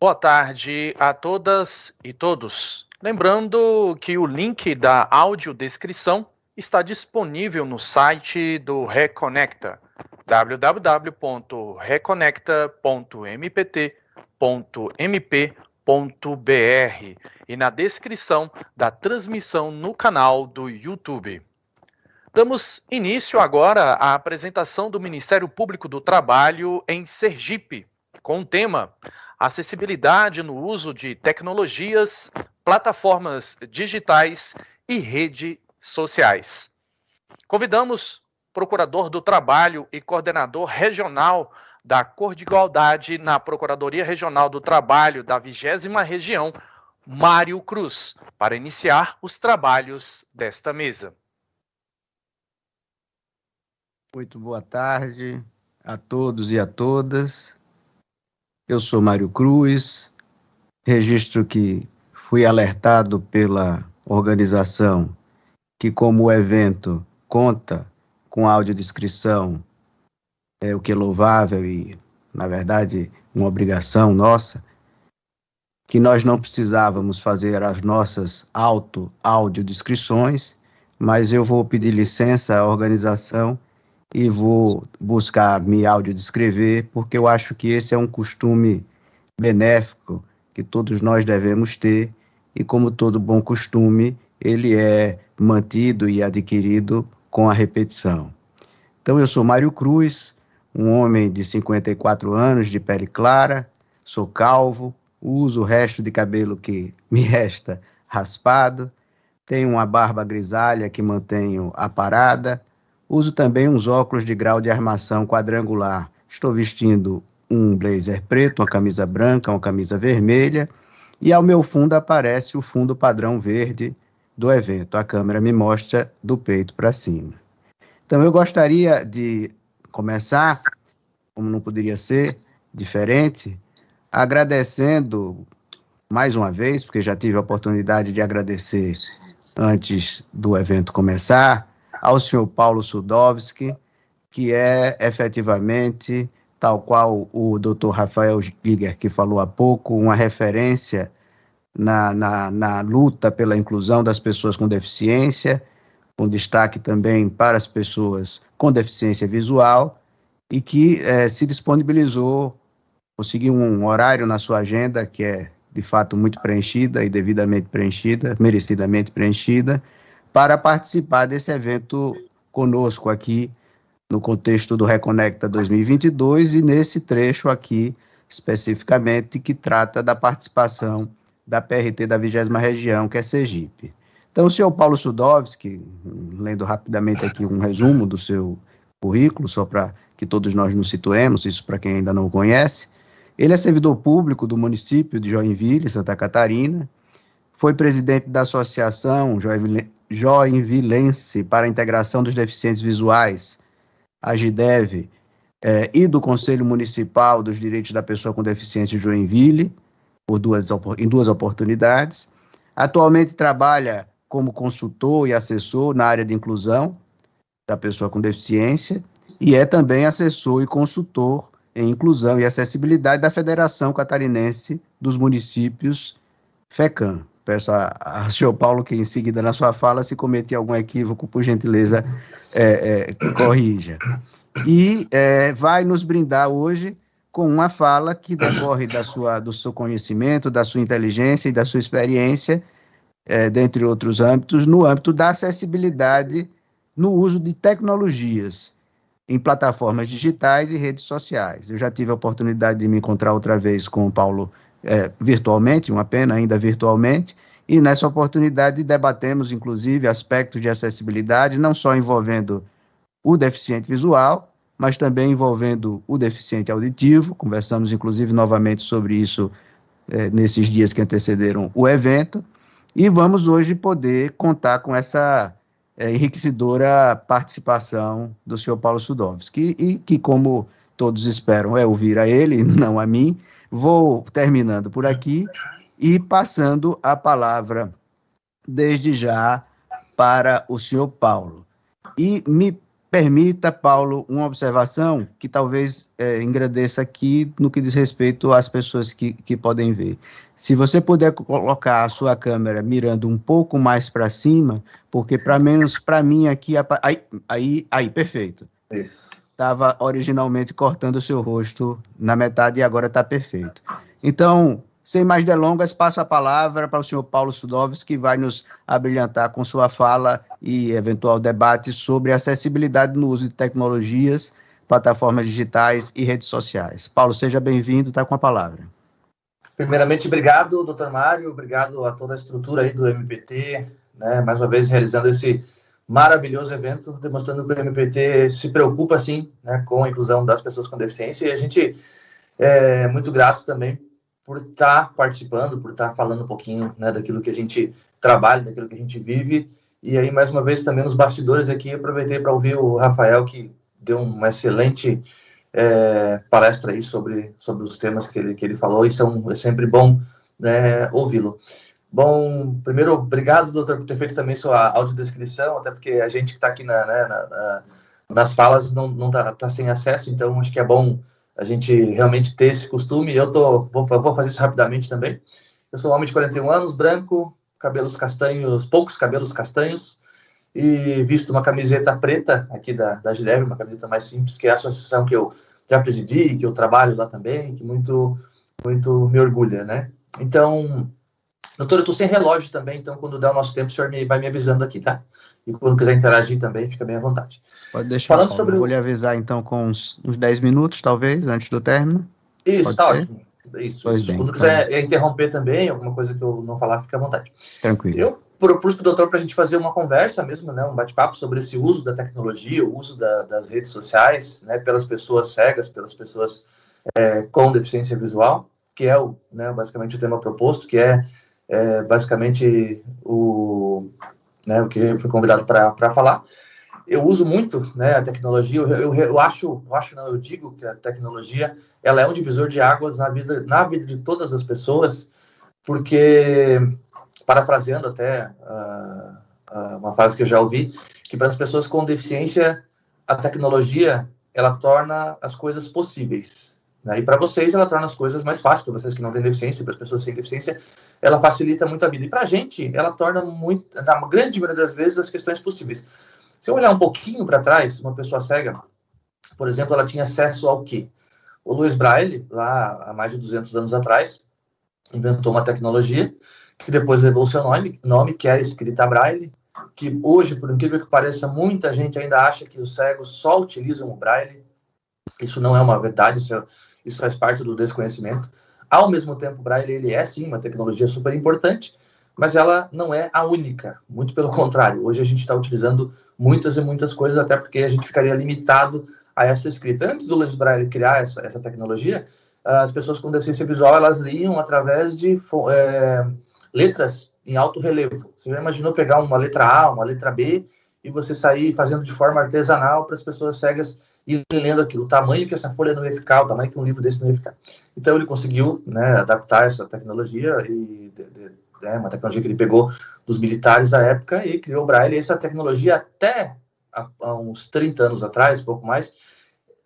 Boa tarde a todas e todos. Lembrando que o link da audiodescrição está disponível no site do Reconecta, www.reconecta.mpt.mp.br e na descrição da transmissão no canal do YouTube. Damos início agora à apresentação do Ministério Público do Trabalho em Sergipe, com o tema Acessibilidade no uso de tecnologias, plataformas digitais e redes sociais. Convidamos o Procurador do Trabalho e Coordenador Regional da Cor de Igualdade na Procuradoria Regional do Trabalho da 20ª Região, Mário Cruz, para iniciar os trabalhos desta mesa. Muito boa tarde a todos e a todas. Eu sou Mário Cruz, registro que fui alertado pela organização que, como o evento conta com audiodescrição, o que é louvável e, na verdade, uma obrigação nossa, que nós não precisávamos fazer as nossas audiodescrições, mas eu vou pedir licença à organização e vou buscar me audiodescrever, porque eu acho que esse é um costume benéfico que todos nós devemos ter, e como todo bom costume, ele é mantido e adquirido com a repetição. Então, eu sou Mário Cruz, um homem de 54 anos, de pele clara, sou calvo, uso o resto de cabelo que me resta raspado, tenho uma barba grisalha que mantenho aparada, uso também uns óculos de grau de armação quadrangular. Estou vestindo um blazer preto, uma camisa branca, uma camisa vermelha, e ao meu fundo aparece o fundo padrão verde do evento. A câmera me mostra do peito para cima. Então, eu gostaria de começar, como não poderia ser diferente, agradecendo mais uma vez, porque já tive a oportunidade de agradecer antes do evento começar, ao senhor Paulo Sudovski, que é efetivamente, tal qual o Dr. Rafael Giger, que falou há pouco, uma referência na luta pela inclusão das pessoas com deficiência, com destaque também para as pessoas com deficiência visual, e que se disponibilizou, conseguiu um horário na sua agenda, que é de fato muito preenchida e devidamente preenchida, merecidamente preenchida, para participar desse evento conosco aqui, no contexto do Reconecta 2022, e nesse trecho aqui, especificamente, que trata da participação da PRT da 20ª Região, que é Sergipe. Então, o senhor Paulo Sudovski, lendo rapidamente aqui um resumo do seu currículo, só para que todos nós nos situemos, isso para quem ainda não o conhece, ele é servidor público do município de Joinville, Santa Catarina, foi presidente da Associação Joinvilense para a Integração dos Deficientes Visuais, AGIDEV, e do Conselho Municipal dos Direitos da Pessoa com Deficiência de Joinville, em duas oportunidades. Atualmente trabalha como consultor e assessor na área de inclusão da pessoa com deficiência, e é também assessor e consultor em inclusão e acessibilidade da Federação Catarinense dos Municípios, FECAM. Peço ao senhor Paulo que, em seguida, na sua fala, se cometer algum equívoco, por gentileza, corrija. E vai nos brindar hoje com uma fala que decorre do seu conhecimento, da sua inteligência e da sua experiência, dentre outros âmbitos, no âmbito da acessibilidade no uso de tecnologias em plataformas digitais e redes sociais. Eu já tive a oportunidade de me encontrar outra vez com o Paulo virtualmente, uma pena ainda virtualmente, e nessa oportunidade debatemos, inclusive, aspectos de acessibilidade, não só envolvendo o deficiente visual, mas também envolvendo o deficiente auditivo. Conversamos, inclusive, novamente sobre isso nesses dias que antecederam o evento, e vamos hoje poder contar com essa enriquecedora participação do senhor Paulo Sudovski, e que, como todos esperam, ouvir a ele, não a mim. Vou terminando por aqui e passando a palavra, desde já, para o senhor Paulo. E me Permita, Paulo, uma observação que talvez engrandeça aqui no que diz respeito às pessoas que podem ver. Se você puder colocar a sua câmera mirando um pouco mais para cima, porque para mim aqui, aí, perfeito. Isso. Estava originalmente cortando o seu rosto na metade e agora está perfeito. Então, sem mais delongas, passo a palavra para o senhor Paulo Sudovski, que vai nos abrilhantar com sua fala e eventual debate sobre acessibilidade no uso de tecnologias, plataformas digitais e redes sociais. Paulo, seja bem-vindo, está com a palavra. Primeiramente, obrigado, doutor Mário, obrigado a toda a estrutura aí do MPT, né, mais uma vez realizando esse maravilhoso evento, demonstrando que o MPT se preocupa, sim, né, com a inclusão das pessoas com deficiência, e a gente é muito grato também por estar participando, por estar falando um pouquinho, né, daquilo que a gente trabalha, daquilo que a gente vive. E aí, mais uma vez, também nos bastidores aqui, aproveitei para ouvir o Rafael, que deu uma excelente palestra aí sobre os temas que ele falou, e é sempre bom, né, ouvi-lo. Bom, primeiro, obrigado, doutor, por ter feito também sua audiodescrição, até porque a gente que está aqui nas falas não tá sem acesso, então acho que é bom a gente realmente ter esse costume. Vou fazer isso rapidamente também. Eu sou um homem de 41 anos, branco, cabelos castanhos, poucos cabelos castanhos, e visto uma camiseta preta aqui da Gireve, uma camiseta mais simples, que é a associação que eu já presidi, que eu trabalho lá também, que muito, muito me orgulha, né? Então, doutor, eu estou sem relógio também, então quando der o nosso tempo, o senhor vai me avisando aqui, tá? E quando quiser interagir também, fica bem à vontade. Pode deixar, falando sobre vou lhe avisar então com uns 10 minutos, talvez, antes do término. Isso, tá ótimo. Isso. Bem, quando quiser interromper também, alguma coisa que eu não falar, fica à vontade. Tranquilo. Eu propus para o doutor para a gente fazer uma conversa mesmo, né, um bate-papo sobre esse uso da tecnologia, o uso das redes sociais, né, pelas pessoas cegas, pelas pessoas com deficiência visual, que é basicamente o tema proposto, que é basicamente o que eu fui convidado para falar. Eu uso muito, né, a tecnologia. Eu digo que a tecnologia ela é um divisor de águas na vida de todas as pessoas, porque, parafraseando até uma frase que eu já ouvi, que para as pessoas com deficiência a tecnologia ela torna as coisas possíveis, né? E para vocês ela torna as coisas mais fáceis, para vocês que não têm deficiência, para as pessoas sem deficiência ela facilita muito a vida, e para a gente ela torna muito, na grande maioria das vezes, as questões possíveis. Se eu olhar um pouquinho para trás, uma pessoa cega, por exemplo, ela tinha acesso ao quê? O Louis Braille, lá há mais de 200 anos atrás, inventou uma tecnologia que depois levou o seu nome, que é a escrita Braille, que hoje, por incrível que pareça, muita gente ainda acha que os cegos só utilizam o Braille. Isso não é uma verdade, isso faz parte do desconhecimento. Ao mesmo tempo, o Braille ele é, sim, uma tecnologia super importante, mas ela não é a única, muito pelo contrário. Hoje a gente está utilizando muitas e muitas coisas, até porque a gente ficaria limitado a essa escrita. Antes do Louis Braille criar essa tecnologia, as pessoas com deficiência visual, elas liam através de letras em alto relevo. Você já imaginou pegar uma letra A, uma letra B, e você sair fazendo de forma artesanal para as pessoas cegas irem lendo aquilo, o tamanho que essa folha não ia ficar, o tamanho que um livro desse não ia ficar. Então ele conseguiu, né, adaptar essa tecnologia, e uma tecnologia que ele pegou dos militares da época, e criou o Braille. E essa tecnologia até há uns 30 anos atrás, pouco mais,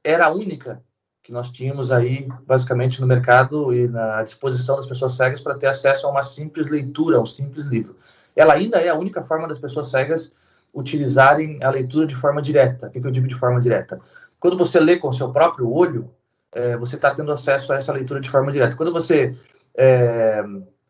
era a única que nós tínhamos aí, basicamente, no mercado e na disposição das pessoas cegas para ter acesso a uma simples leitura, a um simples livro. Ela ainda é a única forma das pessoas cegas utilizarem a leitura de forma direta. O que eu digo de forma direta? Quando você lê com o seu próprio olho, você está tendo acesso a essa leitura de forma direta. Quando você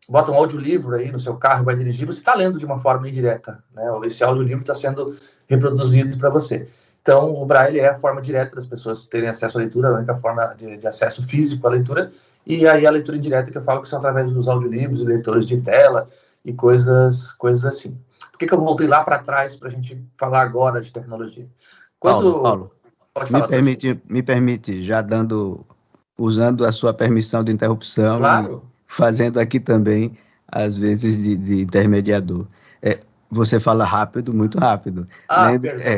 bota um audiolivro aí no seu carro e vai dirigir, você está lendo de uma forma indireta, né? Esse audiolivro está sendo reproduzido para você. Então, o Braille é a forma direta das pessoas terem acesso à leitura, a única forma de acesso físico à leitura, e aí a leitura indireta que eu falo que são através dos audiolivros e leitores de tela e coisas assim. Por que eu voltei lá para trás para a gente falar agora de tecnologia? Paulo, me permite, já usando a sua permissão de interrupção, claro, e fazendo aqui também, às vezes, de intermediador. Você fala rápido, muito rápido.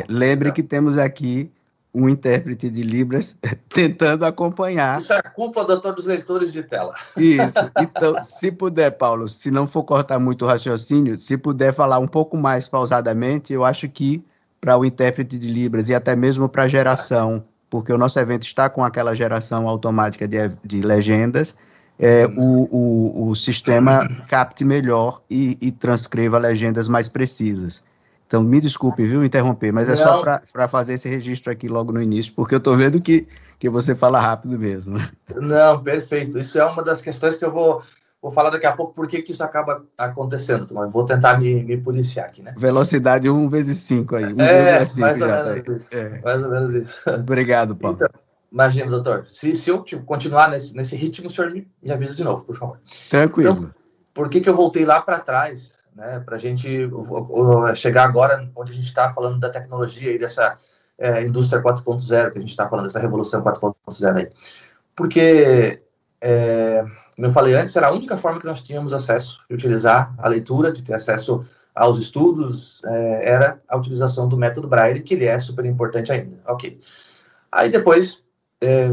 Lembre que temos aqui um intérprete de Libras tentando acompanhar. Isso é culpa, doutor, dos leitores de tela. Isso. Então, se puder, Paulo, se não for cortar muito o raciocínio, se puder falar um pouco mais pausadamente, eu acho que para o intérprete de Libras e até mesmo para a geração, porque o nosso evento está com aquela geração automática de legendas, o sistema capte melhor e transcreva legendas mais precisas. Então, me desculpe, viu, interromper, mas é só para fazer esse registro aqui logo no início, porque eu estou vendo que você fala rápido mesmo. Não, perfeito. Isso é uma das questões que eu vou falar daqui a pouco, por que isso acaba acontecendo, mas vou tentar me policiar aqui, né? Velocidade 1 vezes 5 aí. Mais ou menos isso. Mais ou menos isso. Obrigado, Paulo. Então, imagina, doutor, se eu continuar nesse ritmo, o senhor me avisa de novo, por favor. Tranquilo. Então, por que eu voltei lá para trás, né, para a gente chegar agora onde a gente está falando da tecnologia e dessa indústria 4.0, que a gente está falando, dessa revolução 4.0 aí? Porque, como eu falei antes, era a única forma que nós tínhamos acesso de utilizar a leitura, de ter acesso aos estudos, era a utilização do método Braille, que ele é super importante ainda. Ok. Aí depois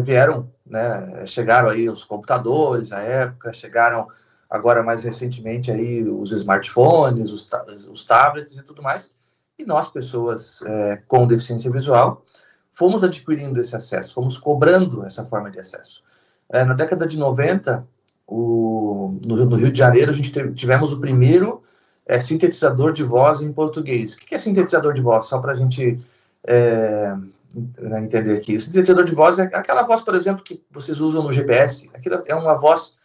vieram, né, chegaram aí os computadores, na época, chegaram agora mais recentemente aí os smartphones, os tablets e tudo mais, e nós, pessoas com deficiência visual, fomos adquirindo esse acesso, fomos cobrando essa forma de acesso. Na década de 90, no Rio de Janeiro, a gente tivemos o primeiro sintetizador de voz em português. O que é sintetizador de voz? Só para a gente entender aqui. O sintetizador de voz é aquela voz, por exemplo, que vocês usam no GPS. Aquilo é uma voz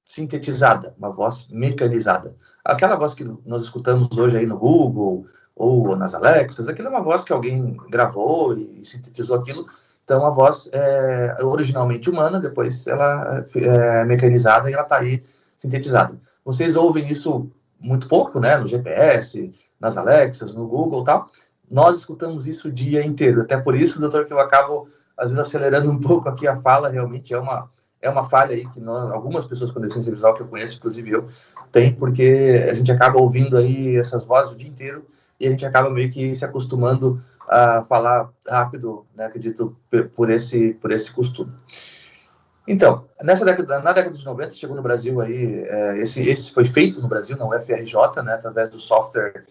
sintetizada, uma voz mecanizada. Aquela voz que nós escutamos hoje aí no Google ou nas Alexas, aquilo é uma voz que alguém gravou e sintetizou aquilo. Então, a voz é originalmente humana, depois ela é mecanizada e ela está aí sintetizada. Vocês ouvem isso muito pouco, né? No GPS, nas Alexas, no Google e tal. Nós escutamos isso o dia inteiro. Até por isso, doutor, que eu acabo, às vezes, acelerando um pouco aqui a fala. Realmente é uma falha aí que algumas pessoas com deficiência visual que eu conheço, inclusive eu, tem, porque a gente acaba ouvindo aí essas vozes o dia inteiro e a gente acaba meio que se acostumando a falar rápido, né, acredito, por esse costume. Então, na década de 90, chegou no Brasil aí, esse foi feito no Brasil, na UFRJ, né, através do software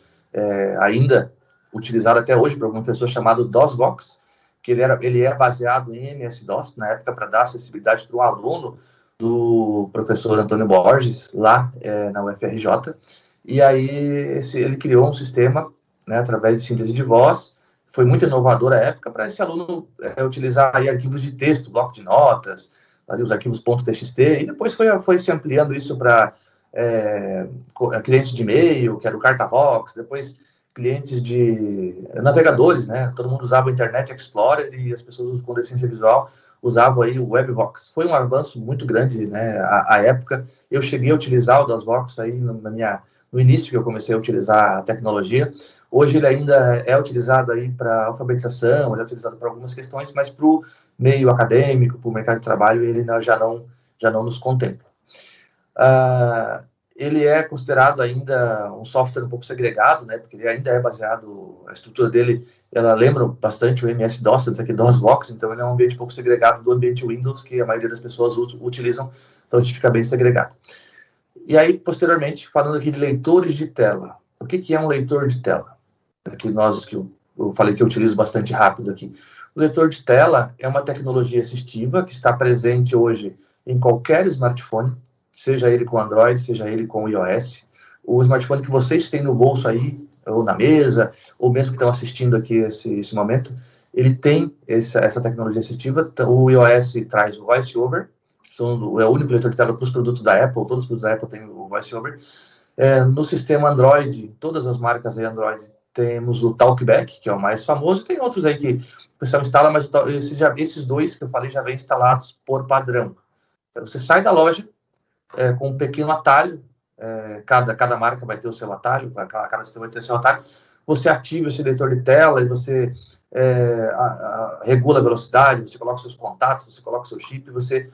ainda utilizado até hoje por algumas pessoas, chamado DOSBox, que ele é baseado em MS-DOS, na época, para dar acessibilidade para um aluno do professor Antônio Borges, lá na UFRJ, e aí ele criou um sistema, né, através de síntese de voz. Foi muito inovador à época para esse aluno utilizar aí arquivos de texto, bloco de notas, ali os arquivos .txt, e depois foi se ampliando isso para clientes de e-mail, que era o Cartavox, depois clientes de navegadores, né? Todo mundo usava o Internet Explorer e as pessoas com deficiência visual usavam aí o Webvox. Foi um avanço muito grande, né? À época, eu cheguei a utilizar o DOSBox aí no início que eu comecei a utilizar a tecnologia. Hoje ele ainda é utilizado aí para alfabetização, ele é utilizado para algumas questões, mas para o meio acadêmico, para o mercado de trabalho, ele já não nos contempla. Ele é considerado ainda um software um pouco segregado, né, porque ele ainda é baseado, a estrutura dele, ela lembra bastante o MS-DOS, aqui DOSBox, então ele é um ambiente um pouco segregado do ambiente Windows, que a maioria das pessoas utilizam, então a gente fica bem segregado. E aí, posteriormente, falando aqui de leitores de tela. O que é um leitor de tela? Aqui eu falei que eu utilizo bastante rápido aqui. O leitor de tela é uma tecnologia assistiva que está presente hoje em qualquer smartphone, seja ele com Android, seja ele com iOS. O smartphone que vocês têm no bolso aí, ou na mesa, ou mesmo que estão assistindo aqui esse momento, ele tem essa tecnologia assistiva. O iOS traz o VoiceOver, é o único leitor de tela para os produtos da Apple, todos os produtos da Apple têm o VoiceOver. No sistema Android, todas as marcas aí Android, temos o TalkBack, que é o mais famoso, tem outros aí que o pessoal instala, mas esses dois que eu falei já vêm instalados por padrão. Você sai da loja com um pequeno atalho, cada marca vai ter o seu atalho, cada sistema vai ter o seu atalho, você ativa esse leitor de tela e você regula a velocidade, você coloca seus contatos, você coloca seu chip, você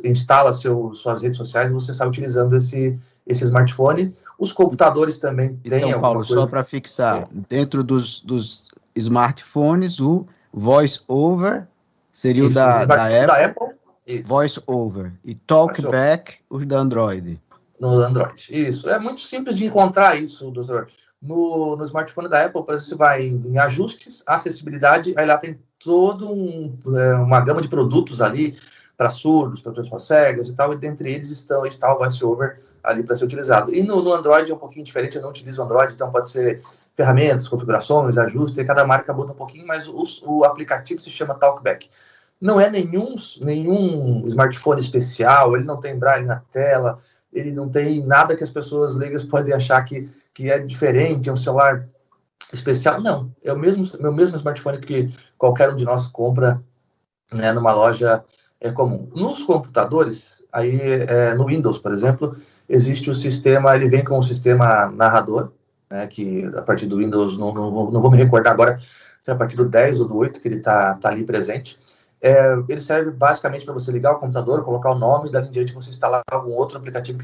instala suas redes sociais e você sai utilizando esse smartphone. Os computadores também têm alguma coisa. Só para fixar, dentro dos smartphones, o VoiceOver seria o da Apple. VoiceOver. E TalkBack, os da Android. No Android, isso. É muito simples de encontrar isso, doutor. No smartphone da Apple, por exemplo, você vai em ajustes, acessibilidade, aí lá tem toda uma gama de produtos ali para surdos, para pessoas cegas e tal, e dentre eles está o VoiceOver ali para ser utilizado. E no Android é um pouquinho diferente, eu não utilizo o Android, então pode ser ferramentas, configurações, ajustes, cada marca muda um pouquinho, mas o aplicativo se chama Talkback. Não é nenhum smartphone especial, ele não tem braille na tela, ele não tem nada que as pessoas leigas podem achar que é diferente, é um celular especial. Não, é o mesmo smartphone que qualquer um de nós compra, né, numa loja comum. Nos computadores, aí no Windows, por exemplo, existe o sistema, ele vem com um sistema narrador, né, que a partir do Windows, não vou me recordar agora, se é a partir do 10 ou do 8 que ele tá ali presente. Ele serve basicamente para você ligar o computador, colocar o nome e dali em diante você instalar algum outro aplicativo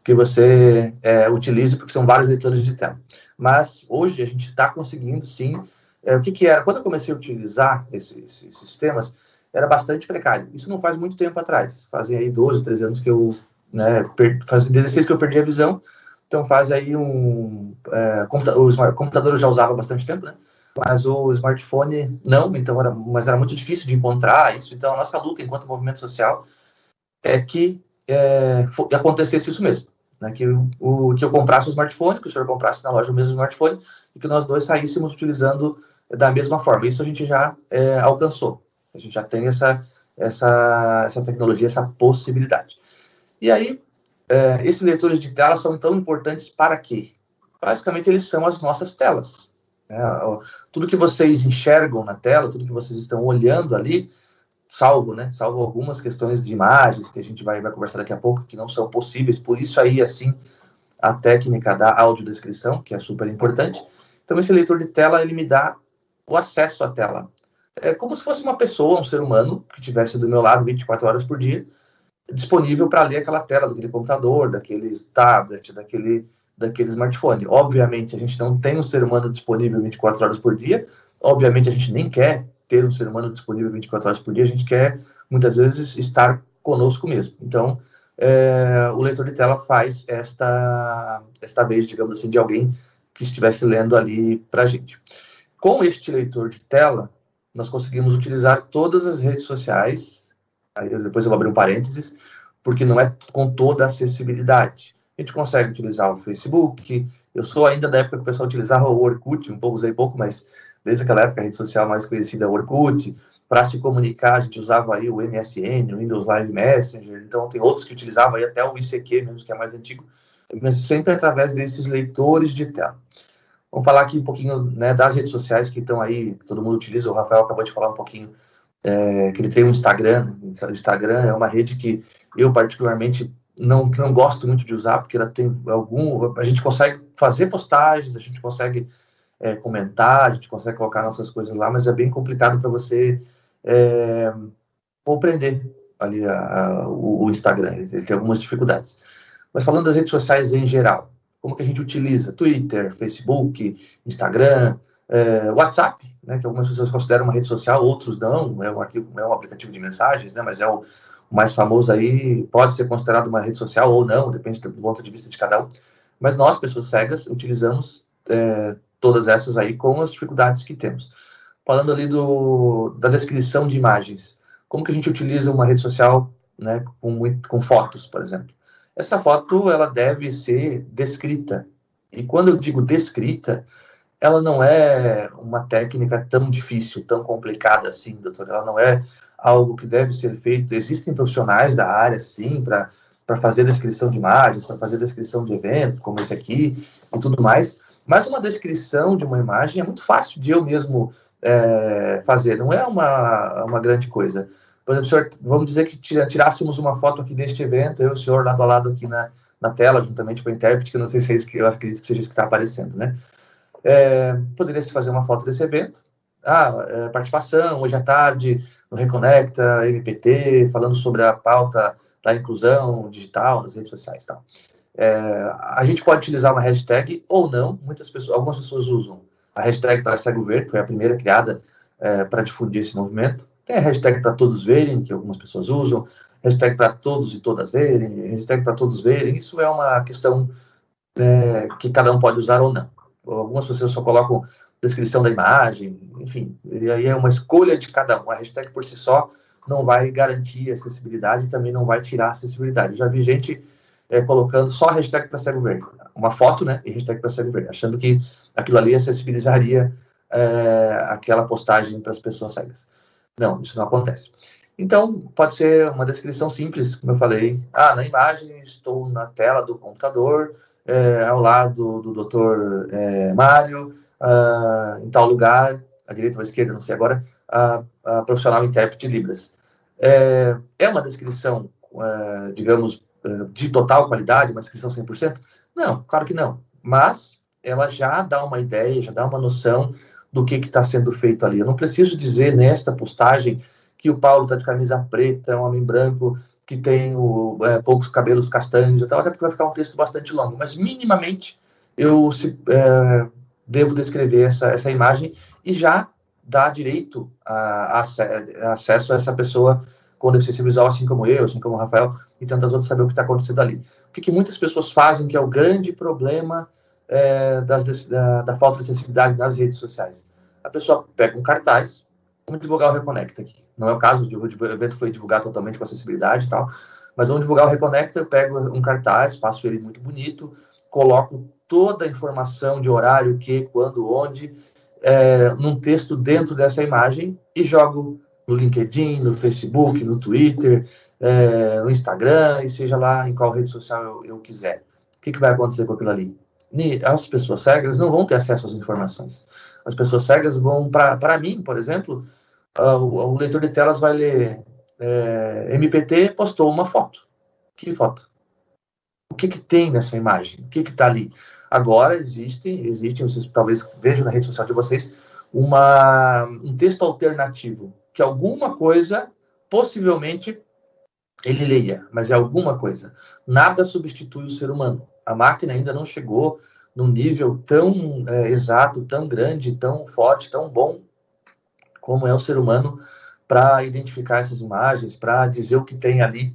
que você utilize, porque são vários leitores de tela. Mas hoje a gente está conseguindo, sim. O que era? Quando eu comecei a utilizar esses sistemas, era bastante precário. Isso não faz muito tempo atrás. Fazem aí 12, 13 anos que eu... fazem 16 que eu perdi a visão. Então faz aí o computador eu já usava há bastante tempo, né? Mas o smartphone não, então mas era muito difícil de encontrar isso. Então a nossa luta enquanto movimento social é que acontecesse isso mesmo, né? Que eu comprasse o smartphone, que o senhor comprasse na loja o mesmo smartphone e que nós dois saíssemos utilizando da mesma forma. Isso a gente já alcançou. A gente já tem essa tecnologia, essa possibilidade. E aí, esses leitores de tela são tão importantes para quê? Basicamente, eles são as nossas telas. Tudo que vocês enxergam na tela, tudo que vocês estão olhando ali, salvo algumas questões de imagens que a gente vai conversar daqui a pouco, que não são possíveis, por isso aí, assim, a técnica da audiodescrição, que é super importante. Então, esse leitor de tela, ele me dá o acesso à tela. É como se fosse uma pessoa, um ser humano, que estivesse do meu lado 24 horas por dia, disponível para ler aquela tela daquele computador, daquele tablet, daquele smartphone. Obviamente, a gente não tem um ser humano disponível 24 horas por dia. Obviamente, a gente nem quer ter um ser humano disponível 24 horas por dia. A gente quer, muitas vezes, estar conosco mesmo. Então, o leitor de tela faz esta vez, digamos assim, de alguém que estivesse lendo ali para a gente. Com este leitor de tela, nós conseguimos utilizar todas as redes sociais. Aí depois eu vou abrir um parênteses, porque não é com toda a acessibilidade. A gente consegue utilizar o Facebook. Eu sou ainda da época que o pessoal utilizava o Orkut, usei pouco, mas desde aquela época a rede social mais conhecida é o Orkut. Para se comunicar, a gente usava aí o MSN, o Windows Live Messenger. Então tem outros que utilizavam aí até o ICQ mesmo, que é mais antigo, mas sempre através desses leitores de tela. Vamos falar aqui um pouquinho, né, das redes sociais que estão aí, que todo mundo utiliza. O Rafael acabou de falar um pouquinho que ele tem um Instagram. O Instagram é uma rede que eu particularmente não gosto muito de usar, porque ela tem a gente consegue fazer postagens, a gente consegue comentar, a gente consegue colocar nossas coisas lá, mas é bem complicado para você compreender ali o Instagram. Ele tem algumas dificuldades. Mas falando das redes sociais em geral, como que a gente utiliza? Twitter, Facebook, Instagram, WhatsApp, né, que algumas pessoas consideram uma rede social, outros não, é um aplicativo de mensagens, né, mas é o mais famoso aí, pode ser considerado uma rede social ou não, depende do ponto de vista de cada um. Mas nós, pessoas cegas, utilizamos todas essas aí com as dificuldades que temos. Falando ali da descrição de imagens, como que a gente utiliza uma rede social, né, com fotos, por exemplo? Essa foto, ela deve ser descrita. E quando eu digo descrita, ela não é uma técnica tão difícil, tão complicada assim, doutor. Ela não é algo que deve ser feito. Existem profissionais da área, sim, para fazer descrição de imagens, para fazer descrição de eventos, como esse aqui, e tudo mais. Mas uma descrição de uma imagem é muito fácil de eu mesmo fazer. Não é uma grande coisa. Por exemplo, senhor, vamos dizer que tirássemos uma foto aqui deste evento, eu e o senhor lado a lado aqui na tela, juntamente com o intérprete, que eu não sei se é isso que eu acredito que seja isso que está aparecendo, né? Poderia-se fazer uma foto desse evento. Participação, hoje à tarde, no Reconecta, MPT, falando sobre a pauta da inclusão digital nas redes sociais e tal. A gente pode utilizar uma hashtag ou não. Algumas pessoas usam a hashtag para cego ver, que foi a primeira criada para difundir esse movimento. Tem a hashtag para todos verem, que algumas pessoas usam, hashtag para todos e todas verem, hashtag para todos verem. Isso é uma questão que cada um pode usar ou não. Algumas pessoas só colocam descrição da imagem, enfim, e aí é uma escolha de cada um. A hashtag por si só não vai garantir acessibilidade e também não vai tirar acessibilidade. Eu já vi gente colocando só hashtag para cego verde, uma foto, né, e hashtag para cego verde, achando que aquilo ali acessibilizaria aquela postagem para as pessoas cegas. Não, isso não acontece. Então, pode ser uma descrição simples, como eu falei. Na imagem estou na tela do computador, ao lado do Dr. Mário, em tal lugar, à direita ou à esquerda, não sei agora, a profissional intérprete de Libras. É uma descrição, digamos, de total qualidade, uma descrição 100%? Não, claro que não. Mas ela já dá uma ideia, já dá uma noção do que está sendo feito ali. Eu não preciso dizer nesta postagem que o Paulo está de camisa preta, é um homem branco, que tem poucos cabelos castanhos e tal, até porque vai ficar um texto bastante longo, mas minimamente eu devo descrever essa imagem e já dar direito a acesso a essa pessoa com deficiência visual, assim como eu, assim como o Rafael e tantas outras, saber o que está acontecendo ali. O que muitas pessoas fazem, que é o grande problema da falta de acessibilidade nas redes sociais. A pessoa pega um cartaz, vamos divulgar o Reconecta aqui. Não é o caso, o evento foi divulgado totalmente com acessibilidade e tal, mas vamos divulgar o Reconecta, eu pego um cartaz, faço ele muito bonito, coloco toda a informação de horário, que, quando, onde, num texto dentro dessa imagem e jogo no LinkedIn, no Facebook, no Twitter, no Instagram, e seja lá em qual rede social eu quiser. O que vai acontecer com aquilo ali? As pessoas cegas não vão ter acesso às informações. As pessoas cegas vão, para mim, por exemplo, o leitor de telas vai ler MPT postou uma foto. Que foto? O que tem nessa imagem? O que está ali? Agora existem, vocês talvez vejam na rede social de vocês, um texto alternativo, que alguma coisa, possivelmente, ele leia, mas é alguma coisa. Nada substitui o ser humano. A máquina ainda não chegou num nível tão exato, tão grande, tão forte, tão bom, como é o ser humano para identificar essas imagens, para dizer o que tem ali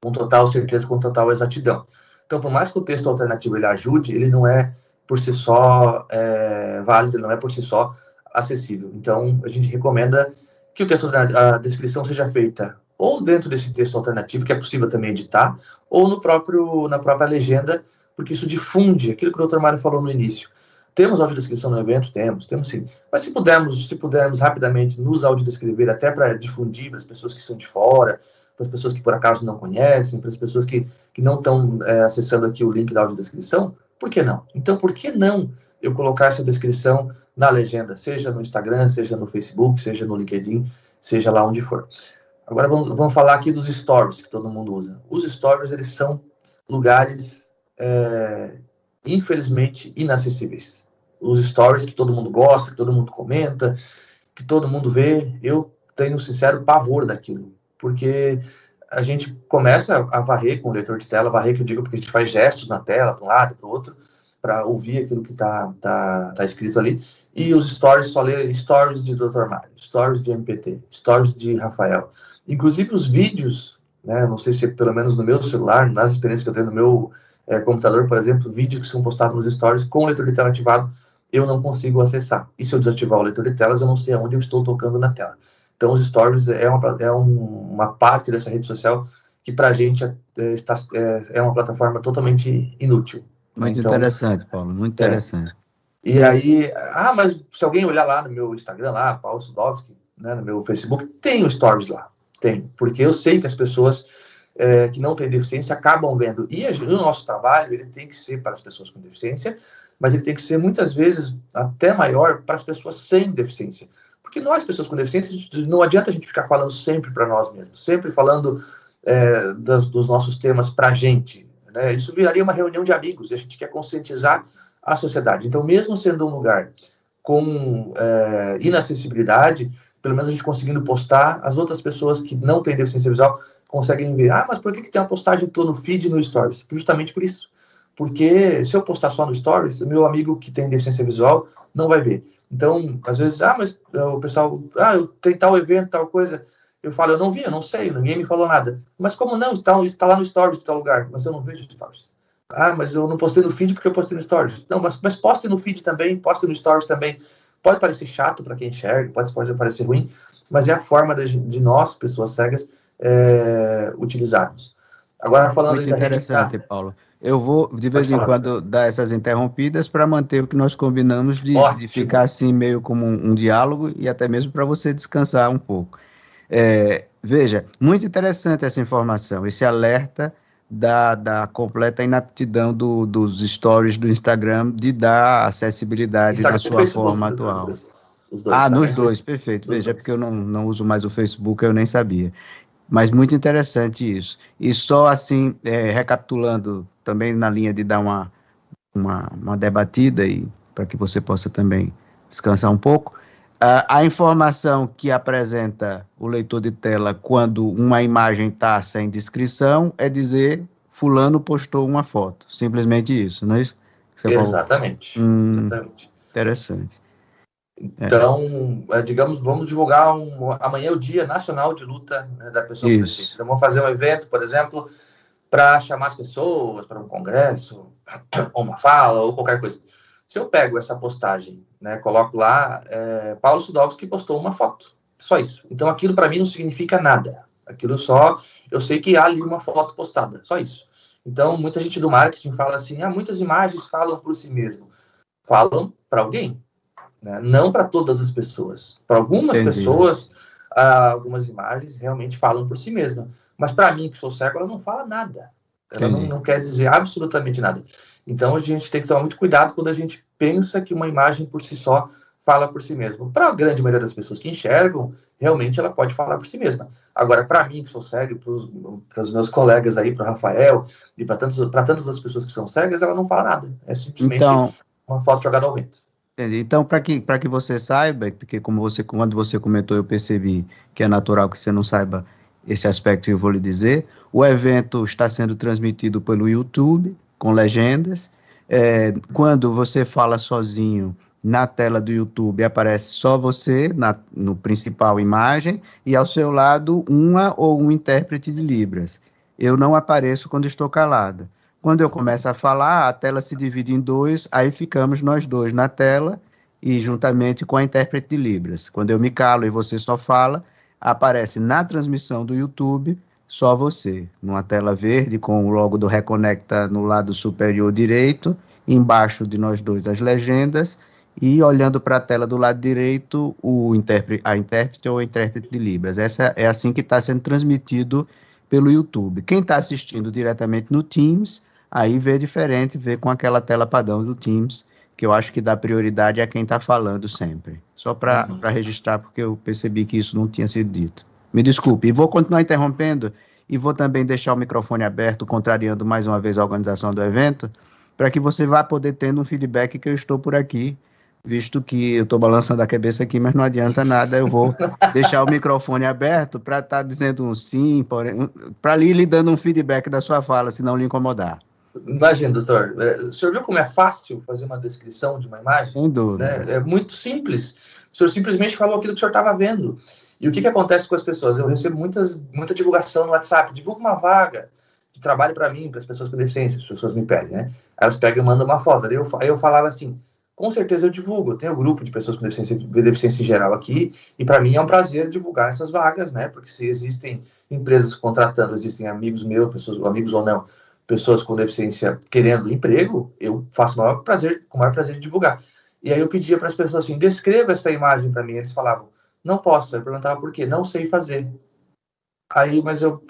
com total certeza, com total exatidão. Então, por mais que o texto alternativo ele ajude, ele não é por si só válido, ele não é por si só acessível. Então, a gente recomenda que a descrição seja feita ou dentro desse texto alternativo, que é possível também editar, ou na própria legenda, porque isso difunde aquilo que o Dr. Mário falou no início. Temos audiodescrição no evento? Temos sim. Mas se pudermos rapidamente nos audiodescrever, até para difundir para as pessoas que estão de fora, para as pessoas que por acaso não conhecem, para as pessoas que não estão acessando aqui o link da audiodescrição, por que não? Então, por que não eu colocar essa descrição na legenda, seja no Instagram, seja no Facebook, seja no LinkedIn, seja lá onde for. Agora vamos falar aqui dos stories que todo mundo usa. Os stories, eles são lugares, infelizmente, inacessíveis. Os stories que todo mundo gosta, que todo mundo comenta, que todo mundo vê, eu tenho sincero pavor daquilo. Porque a gente começa a varrer com o leitor de tela, varrer que eu digo porque a gente faz gestos na tela, para um lado, para o outro, para ouvir aquilo que está escrito ali. E os stories, só ler stories de Dr. Mário, stories de MPT, stories de Rafael. Inclusive os vídeos, né, não sei se pelo menos no meu celular, nas experiências que eu tenho no meu computador, por exemplo, vídeos que são postados nos stories com o leitor de tela ativado, eu não consigo acessar. E se eu desativar o leitor de telas, eu não sei aonde eu estou tocando na tela. Então os stories é uma parte dessa rede social que para a gente é uma plataforma totalmente inútil. Muito interessante, Paulo, muito interessante. E aí, mas se alguém olhar lá no meu Instagram, lá, Paulo Sudowski, né, no meu Facebook, tem o Stories lá. Tem, porque eu sei que as pessoas que não têm deficiência acabam vendo. E o nosso trabalho, ele tem que ser para as pessoas com deficiência, mas ele tem que ser, muitas vezes, até maior para as pessoas sem deficiência. Porque nós, pessoas com deficiência, não adianta a gente ficar falando sempre para nós mesmos, sempre falando dos nossos temas para a gente. Né? Isso viraria uma reunião de amigos, e a gente quer conscientizar a sociedade. Então, mesmo sendo um lugar com inacessibilidade, pelo menos a gente conseguindo postar, as outras pessoas que não têm deficiência visual conseguem ver. Mas por que tem uma postagem no feed e no Stories? Justamente por isso. Porque se eu postar só no Stories, o meu amigo que tem deficiência visual não vai ver. Então, às vezes, mas o pessoal, eu tenho tal evento, tal coisa. Eu falo, eu não vi, eu não sei, ninguém me falou nada. Mas como não? Está lá no Stories de tal lugar, mas eu não vejo Stories. Ah, mas eu não postei no feed porque eu postei no Stories. Não, mas poste no feed também, poste no Stories também. Pode parecer chato para quem enxerga, pode parecer ruim, mas é a forma de nós, pessoas cegas, utilizarmos. Agora, falando Muito aí da rede... interessante, Paulo. Eu vou, de Pode vez em falar. quando, dar essas interrompidas para manter o que nós combinamos de ficar Ótimo. assim, meio como um diálogo e até mesmo para você descansar um pouco. Veja, muito interessante essa informação, esse alerta da completa inaptidão dos stories do Instagram de dar acessibilidade na Instagram e sua Facebook, forma doutor, atual. os dois, tá? Nos dois, perfeito. Nos Veja, dois. porque eu não uso mais o Facebook, eu nem sabia. Mas muito interessante isso. E só assim, recapitulando, também na linha de dar uma debatida, e para que você possa também descansar um pouco, a informação que apresenta o leitor de tela quando uma imagem está sem descrição é dizer fulano postou uma foto. Simplesmente isso, não é isso? Você Exatamente. falou? Exatamente. Interessante. Então, digamos, vamos divulgar amanhã é o Dia Nacional de Luta, né, da Pessoa com Deficiência. Então, vamos fazer um evento, por exemplo, para chamar as pessoas para um congresso, ou uma fala, ou qualquer coisa. Se eu pego essa postagem, né, coloco lá, Paulo Sudowski postou uma foto, só isso. Então, aquilo para mim não significa nada. Aquilo só, eu sei que há ali uma foto postada, só isso. Então, muita gente do marketing fala assim, muitas imagens falam por si mesmo. Falam para alguém. Né? Não para todas as pessoas. Para algumas pessoas, algumas imagens realmente falam por si mesmas. Mas para mim, que sou cego, ela não fala nada. Ela não quer dizer absolutamente nada. Então, a gente tem que tomar muito cuidado quando a gente pensa que uma imagem por si só fala por si mesma. Para a grande maioria das pessoas que enxergam, realmente ela pode falar por si mesma. Agora, para mim, que sou cego, para os meus colegas aí, para o Rafael, e para tantas outras pessoas que são cegas, ela não fala nada. É simplesmente uma foto jogada ao vento. Entendi. Então, para que você saiba, porque quando você comentou, eu percebi que é natural que você não saiba esse aspecto que eu vou lhe dizer. O evento está sendo transmitido pelo YouTube, com legendas. Quando você fala sozinho, na tela do YouTube aparece só você, no principal imagem, e ao seu lado uma ou um intérprete de Libras. Eu não apareço quando estou calada. Quando eu começo a falar, a tela se divide em dois, aí ficamos nós dois na tela e juntamente com a intérprete de Libras. Quando eu me calo e você só fala, aparece na transmissão do YouTube só você, numa tela verde com o logo do Reconecta no lado superior direito, embaixo de nós dois as legendas e olhando para a tela do lado direito a intérprete ou o intérprete de Libras. Essa é assim que está sendo transmitido pelo YouTube. Quem está assistindo diretamente no Teams, aí vê diferente, vê com aquela tela padrão do Teams, que eu acho que dá prioridade a quem está falando sempre. Só para registrar, porque eu percebi que isso não tinha sido dito. Me desculpe, e vou continuar interrompendo, e vou também deixar o microfone aberto, contrariando mais uma vez a organização do evento, para que você vá poder tendo um feedback que eu estou por aqui, visto que eu estou balançando a cabeça aqui, mas não adianta nada, eu vou deixar o microfone aberto para estar dizendo um sim, para ir lhe dando um feedback da sua fala, se não lhe incomodar. Imagina, doutor, o senhor viu como é fácil fazer uma descrição de uma imagem? Sem dúvida. Né? É muito simples. O senhor simplesmente falou aquilo que o senhor estava vendo. E o que acontece com as pessoas? Eu recebo muita divulgação no WhatsApp, divulga uma vaga de trabalho para mim, para as pessoas com deficiência, as pessoas me pedem, né? Elas pegam e mandam uma foto. Aí eu falava assim, com certeza eu divulgo, eu tenho um grupo de pessoas com deficiência em geral aqui, e para mim é um prazer divulgar essas vagas, né? Porque se existem empresas contratando, existem amigos meus, amigos ou não, pessoas com deficiência querendo emprego, eu faço com o maior prazer de divulgar. E aí eu pedia para as pessoas assim, descreva essa imagem para mim. Eles falavam, não posso. Eu perguntava por quê? Não sei fazer. Aí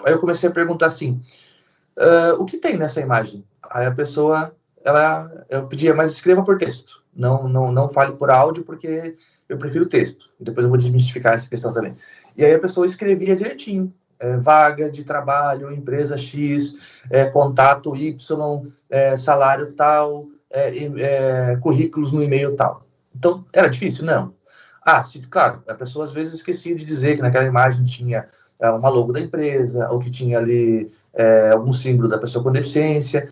eu comecei a perguntar assim, o que tem nessa imagem? Aí a pessoa, eu pedia, mas escreva por texto. Não fale por áudio, porque eu prefiro texto. Depois eu vou desmistificar essa questão também. E aí a pessoa escrevia direitinho. Vaga de trabalho, empresa X, contato Y, salário tal, currículos no e-mail tal. Então, era difícil? Não. Claro, a pessoa às vezes esquecia de dizer que naquela imagem tinha uma logo da empresa, ou que tinha ali algum símbolo da pessoa com deficiência.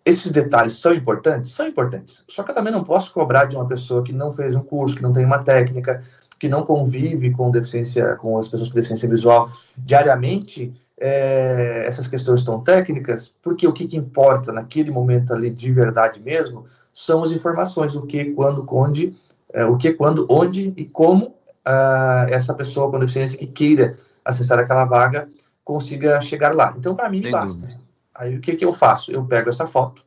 Esses detalhes são importantes? São importantes. Só que eu também não posso cobrar de uma pessoa que não fez um curso, que não tem uma técnica, que não convive com as pessoas com deficiência visual diariamente, essas questões tão técnicas, porque o que importa naquele momento ali de verdade mesmo são as informações, o que, quando, onde e como essa pessoa com deficiência que queira acessar aquela vaga consiga chegar lá. Então, para mim, me basta. Aí, o que eu faço? Eu pego essa foto,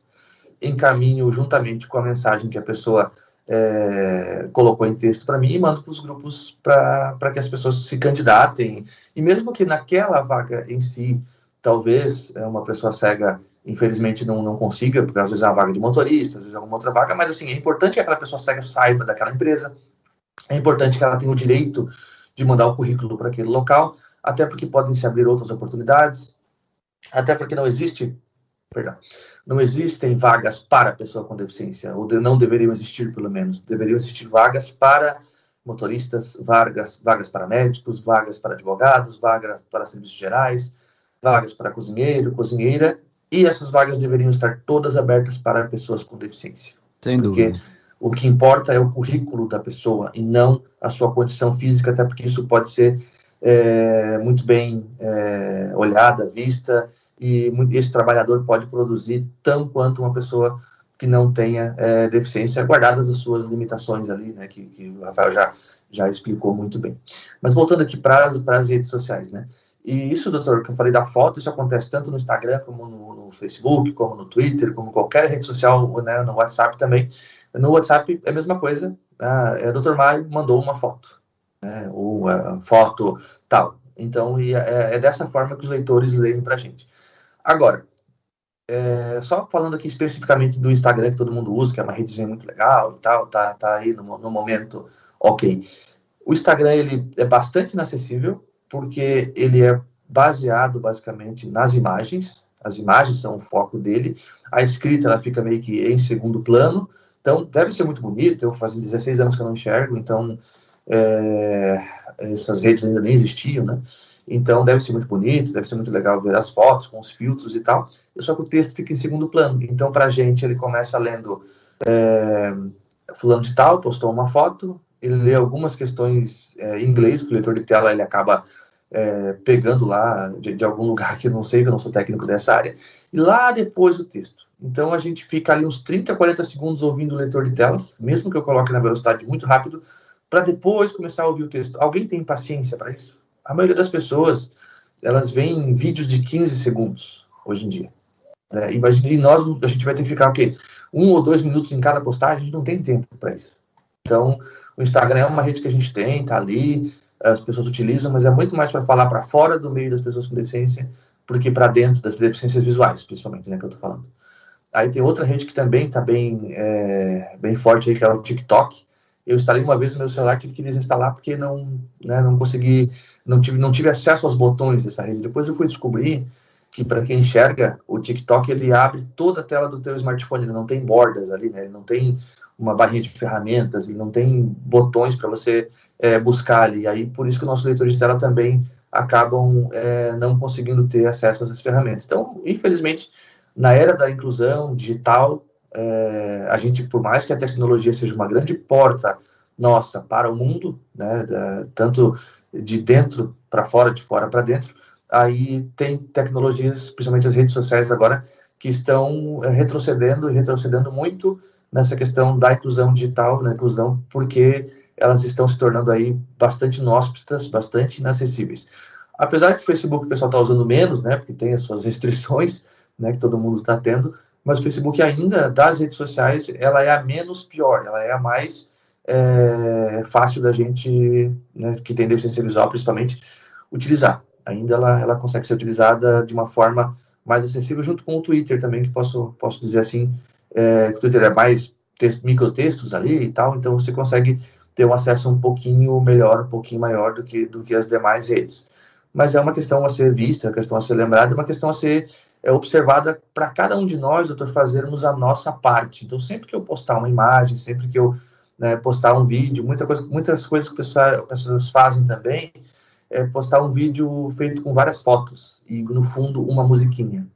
encaminho juntamente com a mensagem que a pessoa colocou em texto para mim e mando para os grupos para que as pessoas se candidatem. E mesmo que naquela vaga em si, talvez uma pessoa cega, infelizmente, não consiga, porque às vezes é uma vaga de motorista, às vezes é alguma outra vaga, mas assim, é importante que aquela pessoa cega saiba daquela empresa, é importante que ela tenha o direito de mandar o currículo para aquele local, até porque podem se abrir outras oportunidades, até porque não existem vagas para pessoa com deficiência, ou não deveriam existir, pelo menos. Deveriam existir vagas para motoristas, vagas para médicos, vagas para advogados, vagas para serviços gerais, vagas para cozinheiro, cozinheira, e essas vagas deveriam estar todas abertas para pessoas com deficiência. Sem dúvida. O que importa é o currículo da pessoa e não a sua condição física, até porque isso pode ser muito bem olhada, vista, e esse trabalhador pode produzir tão quanto uma pessoa que não tenha deficiência, guardadas as suas limitações ali, né, que o Rafael já explicou muito bem. Mas voltando aqui para as redes sociais, né, e isso, doutor, que eu falei da foto, isso acontece tanto no Instagram, como no Facebook, como no Twitter, como qualquer rede social, né, no WhatsApp também. No WhatsApp é a mesma coisa, o doutor Mário mandou uma foto, né, ou foto tal. Então, é dessa forma que os leitores leem para a gente. Agora, só falando aqui especificamente do Instagram, que todo mundo usa, que é uma redezinha muito legal e tal, tá aí no momento, ok. O Instagram, ele é bastante inacessível, porque ele é baseado, basicamente, nas imagens. As imagens são o foco dele. A escrita, ela fica meio que em segundo plano. Então, deve ser muito bonito. Eu fazem 16 anos que eu não enxergo, então essas redes ainda nem existiam, né? Então, deve ser muito bonito, deve ser muito legal ver as fotos com os filtros e tal. Só que o texto fica em segundo plano. Então, para a gente, ele começa lendo fulano de tal, postou uma foto, ele lê algumas questões em inglês, que o leitor de tela ele acaba pegando lá de algum lugar que eu não sei, que eu não sou técnico dessa área, e lá depois o texto. Então, a gente fica ali uns 30, 40 segundos ouvindo o leitor de telas, mesmo que eu coloque na velocidade muito rápido, para depois começar a ouvir o texto. Alguém tem paciência para isso? A maioria das pessoas, elas veem vídeos de 15 segundos, hoje em dia. Imagine, a gente vai ter que ficar, o quê? 1 ou 2 minutos em cada postagem, a gente não tem tempo para isso. Então, o Instagram é uma rede que a gente tem, tá ali, as pessoas utilizam, mas é muito mais para falar para fora do meio das pessoas com deficiência, do que para dentro das deficiências visuais, principalmente, né, que eu tô falando. Aí tem outra rede que também tá bem forte aí, que é o TikTok. Eu instalei uma vez no meu celular, tive que desinstalar porque não consegui, não tive acesso aos botões dessa rede. Depois eu fui descobrir que, para quem enxerga, o TikTok, ele abre toda a tela do teu smartphone, ele não tem bordas ali, né? Ele não tem uma barrinha de ferramentas, ele não tem botões para você buscar ali. Aí, por isso que os nossos leitores de tela também acabam não conseguindo ter acesso a essas ferramentas. Então, infelizmente, na era da inclusão digital, a gente, por mais que a tecnologia seja uma grande porta nossa para o mundo, né, tanto de dentro para fora, de fora para dentro, aí tem tecnologias, principalmente as redes sociais agora, que estão retrocedendo muito nessa questão da inclusão digital, na inclusão, porque elas estão se tornando aí bastante inóspitas, bastante inacessíveis. Apesar que o Facebook o pessoal está usando menos, né, porque tem as suas restrições, né, que todo mundo está tendo, mas o Facebook ainda, das redes sociais, ela é a menos pior, ela é a mais fácil da gente, né, que tem deficiência visual, principalmente, utilizar. Ainda ela consegue ser utilizada de uma forma mais acessível, junto com o Twitter também, que posso dizer assim, que o Twitter é mais microtextos ali e tal, então você consegue ter um acesso um pouquinho melhor, um pouquinho maior do que as demais redes. Mas é uma questão a ser vista, uma questão a ser lembrada, uma questão a ser observada para cada um de nós, doutor, fazermos a nossa parte. Então, sempre que eu postar uma imagem, sempre que eu postar um vídeo, muitas coisas que as pessoas fazem também, postar um vídeo feito com várias fotos e, no fundo, uma musiquinha.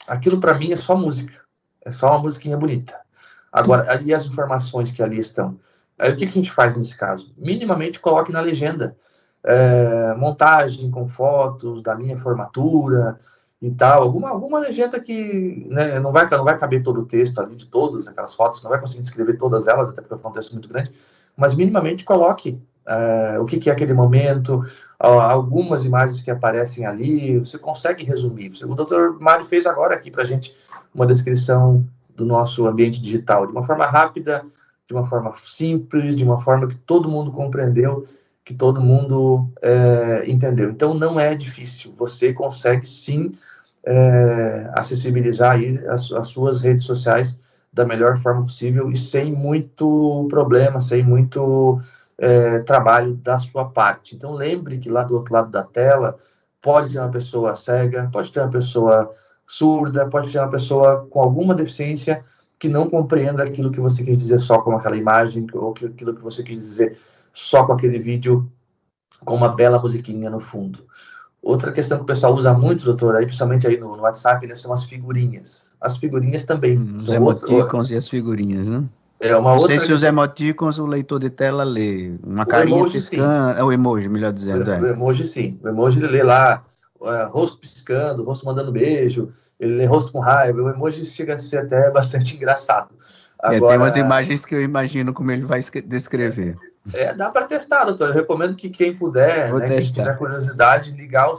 Aquilo, para mim, é só música. É só uma musiquinha bonita. Agora, e as informações que ali estão? Aí, o que a gente faz nesse caso? Minimamente coloque na legenda montagem com fotos da minha formatura e tal, alguma legenda que, né, não vai caber todo o texto ali de todas aquelas fotos, não vai conseguir descrever todas elas, até porque é um texto muito grande, mas minimamente coloque o que é aquele momento, algumas imagens que aparecem ali, você consegue resumir. O Dr. Mário fez agora aqui para a gente uma descrição do nosso ambiente digital, de uma forma rápida, de uma forma simples, de uma forma que todo mundo compreendeu, que todo mundo entendeu. Então, não é difícil. Você consegue, sim, acessibilizar aí as suas redes sociais da melhor forma possível e sem muito problema, sem muito trabalho da sua parte. Então, lembre que lá do outro lado da tela pode ter uma pessoa cega, pode ter uma pessoa surda, pode ter uma pessoa com alguma deficiência que não compreenda aquilo que você quis dizer só com aquela imagem, ou aquilo que você quis dizer só com aquele vídeo, com uma bela musiquinha no fundo. Outra questão que o pessoal usa muito, doutor, aí, principalmente aí no WhatsApp, né, são as figurinhas. As figurinhas também. Os emoticons e as figurinhas, né? Não sei se os emoticons o leitor de tela lê. Uma carinha piscando. É o emoji, melhor dizendo. O emoji, sim. O emoji, ele lê lá rosto piscando, rosto mandando beijo, ele lê rosto com raiva. O emoji chega a ser até bastante engraçado. Agora, tem umas imagens que eu imagino como ele vai descrever. Dá para testar, doutor. Eu recomendo que quem puder, né, quem tiver curiosidade, ligar o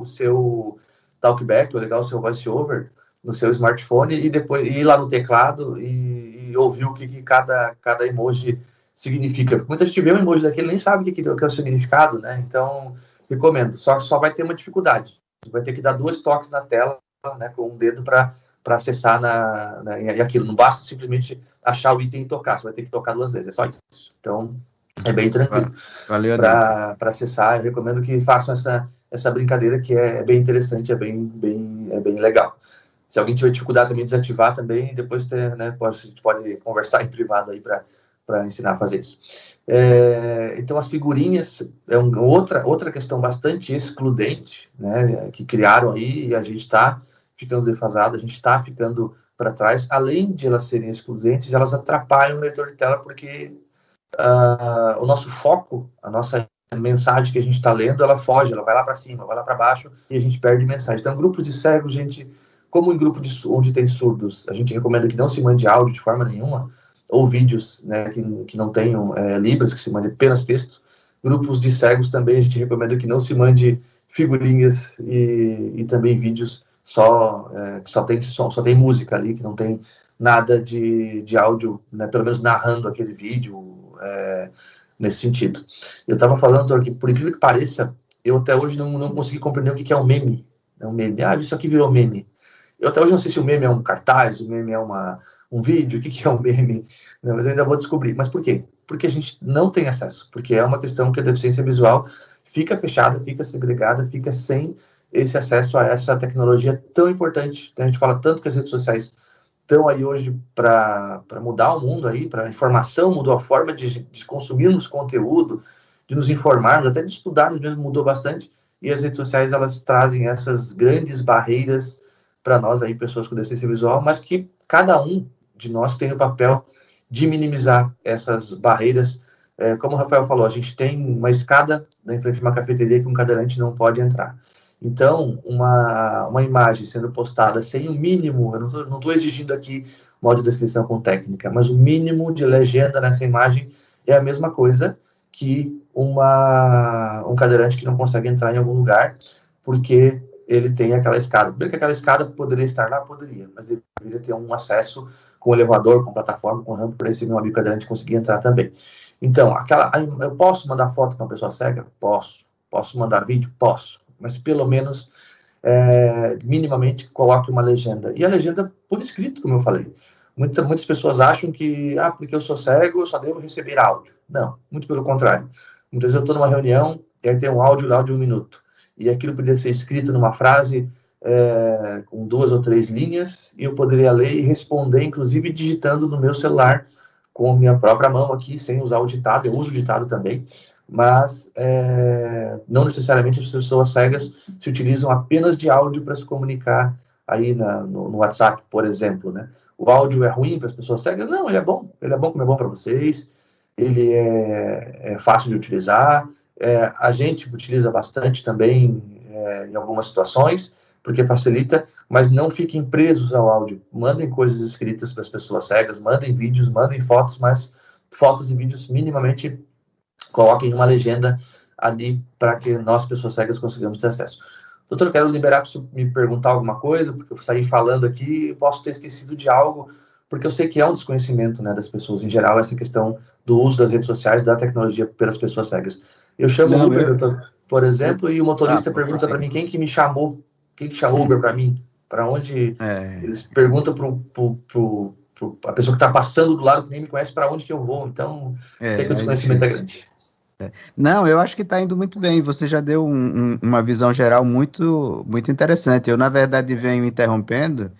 seu Talkback, ou ligar o seu VoiceOver no seu smartphone e depois ir lá no teclado e ouvir o que cada emoji significa. Porque muita gente vê um emoji daquele e nem sabe o que é o significado, né? Então, recomendo. Só vai ter uma dificuldade. Você vai ter que dar 2 toques na tela, né, com um dedo para acessar e aquilo. Não basta simplesmente achar o item e tocar. Você vai ter que tocar 2 vezes. É só isso. Então, é bem tranquilo. Valeu, para acessar. Eu recomendo que façam essa brincadeira, que é bem interessante, é bem legal. Se alguém tiver dificuldade também, desativar também, depois né, a gente pode conversar em privado aí para ensinar a fazer isso. Então, as figurinhas é outra questão bastante excludente, né, que criaram aí, e a gente está ficando defasado, a gente está ficando para trás. Além de elas serem excludentes, elas atrapalham o leitor de tela, porque o nosso foco, a nossa mensagem que a gente está lendo, ela foge, ela vai lá para cima, vai lá para baixo, e a gente perde mensagem. Então, grupos de cegos, como em grupo onde tem surdos, a gente recomenda que não se mande áudio de forma nenhuma, ou vídeos, né, que não tenham libras, que se mande apenas texto. Grupos de cegos também a gente recomenda que não se mande figurinhas e também vídeos que só tem som, só tem música ali, que não tem nada de áudio, né, pelo menos narrando aquele vídeo, nesse sentido. Eu estava falando, doutor, que por incrível que pareça, eu até hoje não consegui compreender o que é um meme. Um meme. Isso aqui virou meme. Eu até hoje não sei se o meme é um cartaz, o meme é um vídeo, o que é um meme, não, mas eu ainda vou descobrir. Mas por quê? Porque a gente não tem acesso, porque é uma questão que a deficiência visual fica fechada, fica segregada, fica sem esse acesso a essa tecnologia tão importante. A gente fala tanto que as redes sociais estão aí hoje para mudar o mundo aí, para a informação mudou a forma de consumirmos conteúdo, de nos informarmos, até de estudarmos mesmo mudou bastante, e as redes sociais, elas trazem essas grandes barreiras para nós aí, pessoas com deficiência visual, mas que cada um de nós tem o papel de minimizar essas barreiras. Como o Rafael falou, a gente tem uma escada em frente a uma cafeteria que um cadeirante não pode entrar. Então, uma imagem sendo postada sem o mínimo, eu não estou exigindo aqui uma audiodescrição com técnica, mas o mínimo de legenda nessa imagem é a mesma coisa que um cadeirante que não consegue entrar em algum lugar, porque ele tem aquela escada. Bem que aquela escada poderia estar lá, poderia, mas deveria ter um acesso com elevador, com plataforma, com rampa, para esse meu amigo cadeirante conseguir entrar também. Então, eu posso mandar foto para uma pessoa cega? Posso. Posso mandar vídeo? Posso. Mas pelo menos, minimamente, coloque uma legenda. E a legenda por escrito, como eu falei. Muitas pessoas acham que, porque eu sou cego, eu só devo receber áudio. Não, muito pelo contrário. Muitas vezes eu estou numa reunião e aí tem um áudio lá de 1 minuto. E aquilo poderia ser escrito numa frase com 2 ou 3 linhas, e eu poderia ler e responder, inclusive digitando no meu celular, com a minha própria mão aqui, sem usar o ditado. Eu uso o ditado também, mas não necessariamente as pessoas cegas se utilizam apenas de áudio para se comunicar aí no WhatsApp, por exemplo, né? O áudio é ruim para as pessoas cegas? Não, ele é bom como é bom para vocês, ele é fácil de utilizar, A gente utiliza bastante também em algumas situações, porque facilita, mas não fiquem presos ao áudio. Mandem coisas escritas para as pessoas cegas, mandem vídeos, mandem fotos, mas fotos e vídeos minimamente coloquem uma legenda ali para que nós, pessoas cegas, consigamos ter acesso. Doutor, eu quero liberar para você me perguntar alguma coisa, porque eu saí falando aqui e posso ter esquecido de algo, porque eu sei que é um desconhecimento, né, das pessoas em geral, essa questão do uso das redes sociais, da tecnologia pelas pessoas cegas. Eu chamo o Uber, por exemplo, e o motorista pergunta para mim quem que chamou o Uber para mim, para onde eles perguntam a pessoa que está passando do lado, que nem me conhece, para onde que eu vou. Então, sei que o desconhecimento é grande. Não, eu acho que está indo muito bem. Você já deu uma visão geral muito, muito interessante. Eu, na verdade, venho interrompendo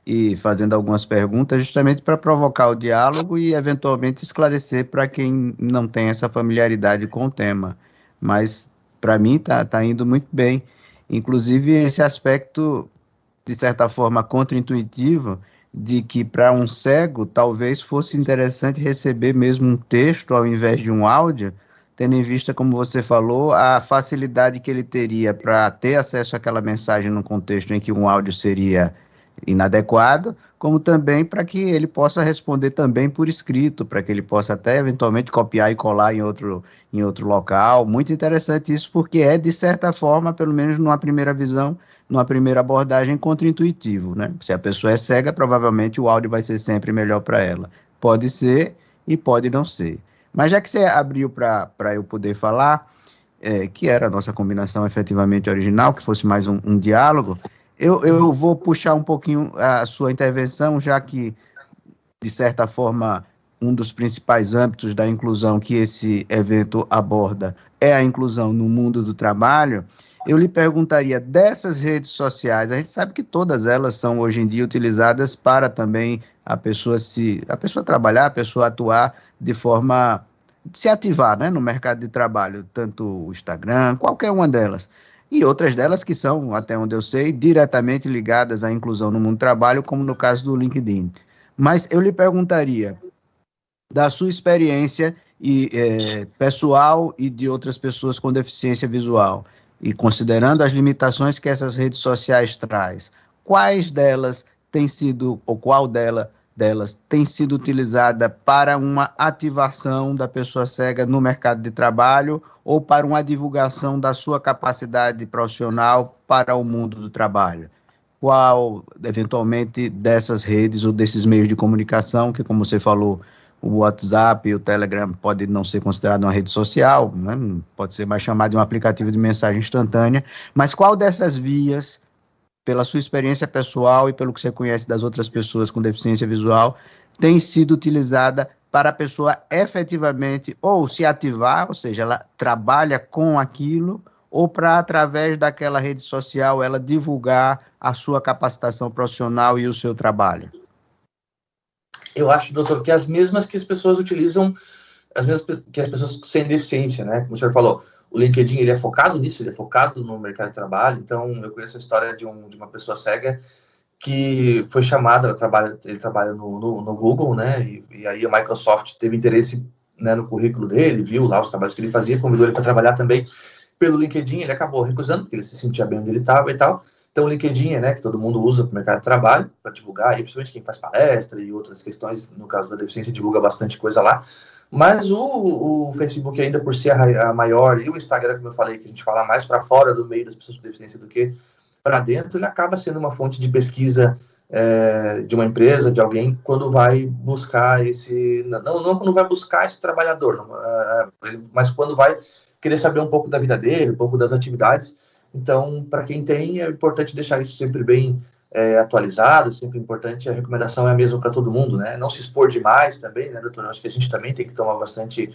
e fazendo algumas perguntas justamente para provocar o diálogo e, eventualmente, esclarecer para quem não tem essa familiaridade com o tema. Mas, para mim, está indo muito bem. Inclusive, esse aspecto, de certa forma, contraintuitivo, de que para um cego talvez fosse interessante receber mesmo um texto ao invés de um áudio, tendo em vista, como você falou, a facilidade que ele teria para ter acesso àquela mensagem no contexto em que um áudio seria inadequado, como também para que ele possa responder também por escrito, para que ele possa até eventualmente copiar e colar em outro local. Muito interessante isso, porque é, de certa forma, pelo menos numa primeira visão, numa primeira abordagem, contraintuitivo, né? Se a pessoa é cega, provavelmente o áudio vai ser sempre melhor para ela. Pode ser e pode não ser. Mas já que você abriu para eu poder falar, que era a nossa combinação efetivamente original, que fosse mais um diálogo, eu vou puxar um pouquinho a sua intervenção, já que, de certa forma, um dos principais âmbitos da inclusão que esse evento aborda é a inclusão no mundo do trabalho. Eu lhe perguntaria, dessas redes sociais, a gente sabe que todas elas são hoje em dia utilizadas para também a pessoa trabalhar, a pessoa atuar de forma, se ativar, né, no mercado de trabalho, tanto o Instagram, qualquer uma delas. E outras delas que são, até onde eu sei, diretamente ligadas à inclusão no mundo do trabalho, como no caso do LinkedIn. Mas eu lhe perguntaria, da sua experiência pessoal e de outras pessoas com deficiência visual, e considerando as limitações que essas redes sociais traz, quais delas têm sido, ou qual delas tem sido utilizada para uma ativação da pessoa cega no mercado de trabalho ou para uma divulgação da sua capacidade profissional para o mundo do trabalho? Qual, eventualmente, dessas redes ou desses meios de comunicação, que, como você falou, o WhatsApp e o Telegram pode não ser considerado uma rede social, né? Pode ser mais chamado de um aplicativo de mensagem instantânea, mas qual dessas vias, pela sua experiência pessoal e pelo que você conhece das outras pessoas com deficiência visual, tem sido utilizada para a pessoa efetivamente ou se ativar, ou seja, ela trabalha com aquilo, ou para, através daquela rede social, ela divulgar a sua capacitação profissional e o seu trabalho? Eu acho, doutor, que as mesmas que as pessoas utilizam, as mesmas que as pessoas sem deficiência, né? Como o senhor falou, o LinkedIn, ele é focado nisso, ele é focado no mercado de trabalho. Então, eu conheço a história de uma pessoa cega que foi chamada, ele trabalha no Google, né? E aí a Microsoft teve interesse, né, no currículo dele, viu lá os trabalhos que ele fazia, convidou ele para trabalhar também pelo LinkedIn. Ele acabou recusando, porque ele se sentia bem onde ele estava e tal. Então, o LinkedIn, né, que todo mundo usa para o mercado de trabalho, para divulgar, e principalmente quem faz palestra e outras questões, no caso da deficiência, divulga bastante coisa lá. Mas o Facebook, ainda por ser a maior, e o Instagram, como eu falei, que a gente fala mais para fora do meio das pessoas com deficiência do que para dentro, ele acaba sendo uma fonte de pesquisa de uma empresa, de alguém, quando vai buscar não quando vai buscar esse trabalhador, mas quando vai querer saber um pouco da vida dele, um pouco das atividades. Então, para quem tem, é importante deixar isso sempre bem atualizado, sempre importante, a recomendação é a mesma para todo mundo, né? Não se expor demais também, né, doutor? Acho que a gente também tem que tomar bastante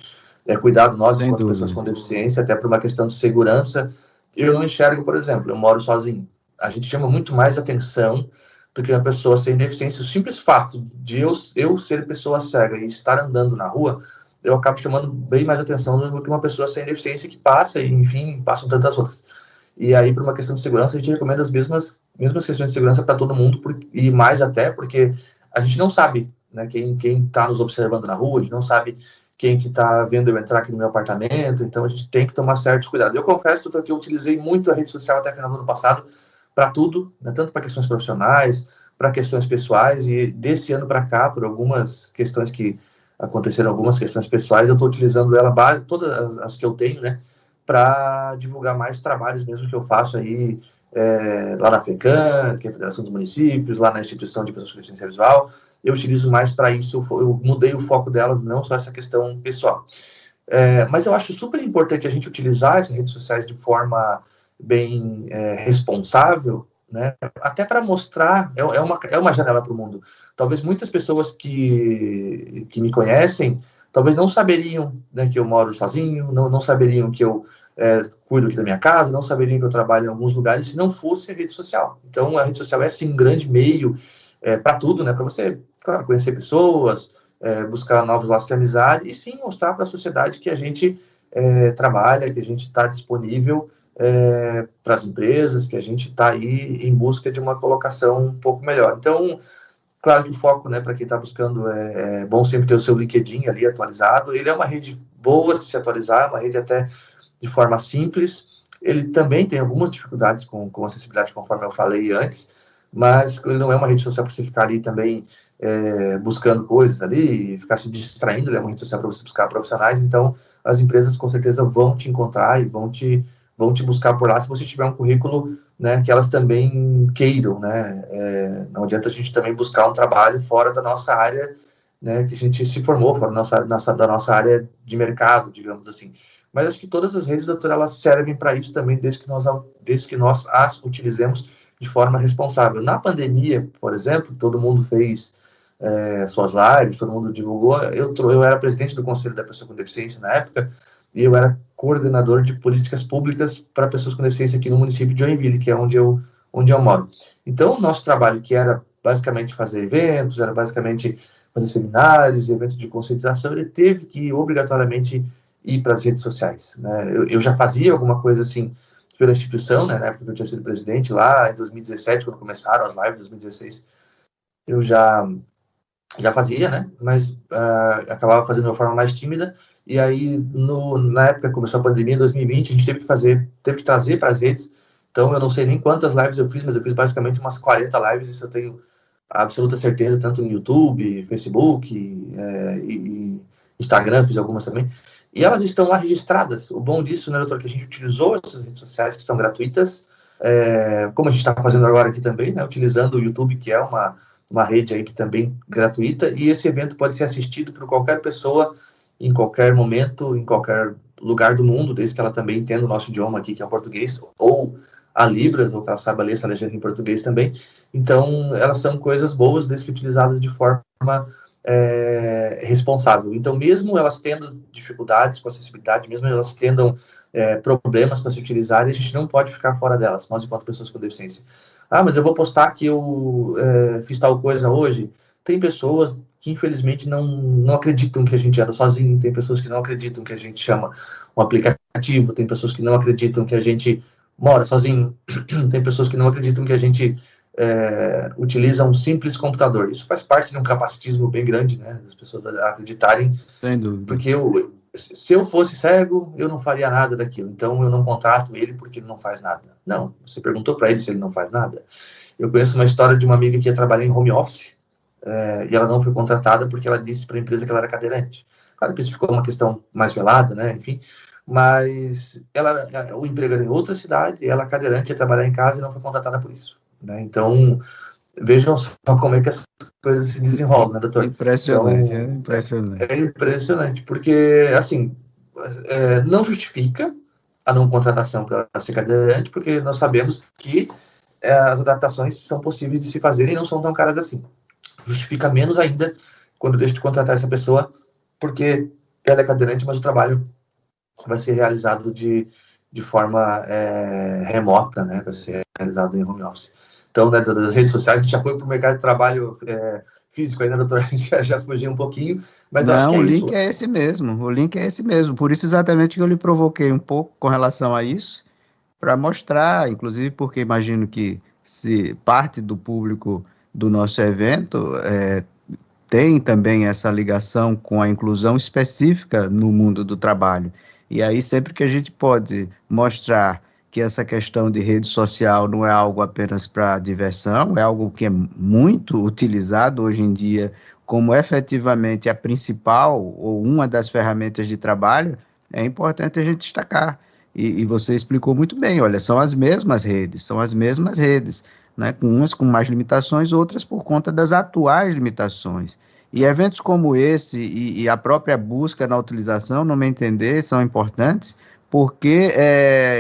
cuidado, nós, enquanto pessoas com deficiência, até por uma questão de segurança. Eu não enxergo, por exemplo, eu moro sozinho. A gente chama muito mais atenção do que uma pessoa sem deficiência. O simples fato de eu ser pessoa cega e estar andando na rua, eu acabo chamando bem mais atenção do que uma pessoa sem deficiência que passa, e, enfim, passam tantas outras. E aí, por uma questão de segurança, a gente recomenda as mesmas questões de segurança para todo mundo, e mais até porque a gente não sabe, né, quem está nos observando na rua, a gente não sabe quem que está vendo eu entrar aqui no meu apartamento, então a gente tem que tomar certos cuidados. Eu confesso que eu utilizei muito a rede social até final do ano passado para tudo, né, tanto para questões profissionais, para questões pessoais, e desse ano para cá, por algumas questões que aconteceram, algumas questões pessoais, eu estou utilizando ela, todas as que eu tenho, né, para divulgar mais trabalhos mesmo que eu faço aí, lá na FECAM, que é a Federação dos Municípios, lá na Instituição de Pessoas com Deficiência Visual. Eu utilizo mais para isso, eu mudei o foco delas, não só essa questão pessoal. Mas eu acho super importante a gente utilizar essas redes sociais de forma bem responsável, né? Até para mostrar, é uma janela para o mundo. Talvez muitas pessoas que me conhecem, talvez não saberiam, né, que eu moro sozinho, não saberiam que eu cuido aqui da minha casa, não saberiam que eu trabalho em alguns lugares, se não fosse a rede social. Então, a rede social é, sim, um grande meio para tudo, né? Para você, claro, conhecer pessoas, buscar novos laços de amizade e, sim, mostrar para a sociedade que a gente trabalha, que a gente está disponível para as empresas, que a gente está aí em busca de uma colocação um pouco melhor. Então, claro que o foco, né, para quem está buscando, é bom sempre ter o seu LinkedIn ali atualizado. Ele é uma rede boa de se atualizar, uma rede até de forma simples. Ele também tem algumas dificuldades com acessibilidade, conforme eu falei antes, mas ele não é uma rede social para você ficar ali também buscando coisas ali, ficar se distraindo. Ele é uma rede social para você buscar profissionais. Então, as empresas com certeza vão te encontrar e vão te buscar por lá se você tiver um currículo, né, que elas também queiram, né? Não adianta a gente também buscar um trabalho fora da nossa área, né, que a gente se formou, fora da nossa área de mercado, digamos assim. Mas acho que todas as redes, doutor, elas servem para isso também, desde que nós as utilizemos de forma responsável. Na pandemia, por exemplo, todo mundo fez suas lives, todo mundo divulgou. Eu era presidente do Conselho da Pessoa com Deficiência na época, e eu era coordenador de políticas públicas para pessoas com deficiência aqui no município de Joinville, que é onde eu moro. Então, o nosso trabalho, que era basicamente fazer eventos, era basicamente fazer seminários, eventos de conscientização, ele teve que, obrigatoriamente, ir para as redes sociais, né? Eu já fazia alguma coisa assim pela instituição, né, na época que eu tinha sido presidente, lá em 2017, quando começaram as lives, 2016, eu já fazia, né, mas acabava fazendo de uma forma mais tímida. E aí, na época que começou a pandemia, em 2020, a gente teve que trazer para as redes. Então, eu não sei nem quantas lives eu fiz, mas eu fiz basicamente umas 40 lives, isso eu tenho absoluta certeza, tanto no YouTube, Facebook e Instagram, fiz algumas também. E elas estão lá registradas. O bom disso, né, doutor, que a gente utilizou essas redes sociais que são gratuitas, como a gente está fazendo agora aqui também, né, utilizando o YouTube, que é uma rede aí que também gratuita, e esse evento pode ser assistido por qualquer pessoa, em qualquer momento, em qualquer lugar do mundo, desde que ela também entenda o nosso idioma aqui, que é o português, ou a Libras, ou que ela saiba ler essa legenda em português também. Então, elas são coisas boas, desde que utilizadas de forma responsável. Então, mesmo elas tendo dificuldades com acessibilidade, mesmo elas tendo problemas para se utilizarem, a gente não pode ficar fora delas, nós enquanto pessoas com deficiência. Mas eu vou postar que eu fiz tal coisa hoje. Tem pessoas que, infelizmente, não acreditam que a gente anda sozinho, tem pessoas que não acreditam que a gente chama um aplicativo, tem pessoas que não acreditam que a gente mora sozinho, tem pessoas que não acreditam que a gente utiliza um simples computador. Isso faz parte de um capacitismo bem grande, né, das pessoas acreditarem. Sem dúvida. Porque se eu fosse cego, eu não faria nada daquilo, então eu não contrato ele porque ele não faz nada. Não, você perguntou para ele se ele não faz nada. Eu conheço uma história de uma amiga que ia trabalhar em home office, e ela não foi contratada porque ela disse para a empresa que ela era cadeirante. Claro que isso ficou uma questão mais velada, né, enfim, mas o emprego era em outra cidade, ela cadeirante, ia trabalhar em casa e não foi contratada por isso, né? Então, vejam só como é que as coisas se desenrolam, né, doutor? Impressionante, então, impressionante. É impressionante, porque, assim, não justifica a não contratação para ser cadeirante, porque nós sabemos que as adaptações são possíveis de se fazer e não são tão caras assim. Justifica menos ainda quando deixa de contratar essa pessoa, porque ela é cadeirante, mas o trabalho vai ser realizado de forma remota, né? Vai ser realizado em home office. Então, né, das redes sociais, a gente já foi para o mercado de trabalho físico aí, né, doutor? A gente já fugiu um pouquinho, mas acho que é o isso. link é esse mesmo, o link é esse mesmo. Por isso exatamente que eu lhe provoquei um pouco com relação a isso, para mostrar, inclusive porque imagino que se parte do público do nosso evento tem também essa ligação com a inclusão específica no mundo do trabalho. E aí, sempre que a gente pode mostrar que essa questão de rede social não é algo apenas para diversão, é algo que é muito utilizado hoje em dia como efetivamente a principal ou uma das ferramentas de trabalho, é importante a gente destacar. E você explicou muito bem, olha, são as mesmas redes, né, umas com mais limitações, outras por conta das atuais limitações. E eventos como esse e a própria busca na utilização, no meu entender, são importantes porque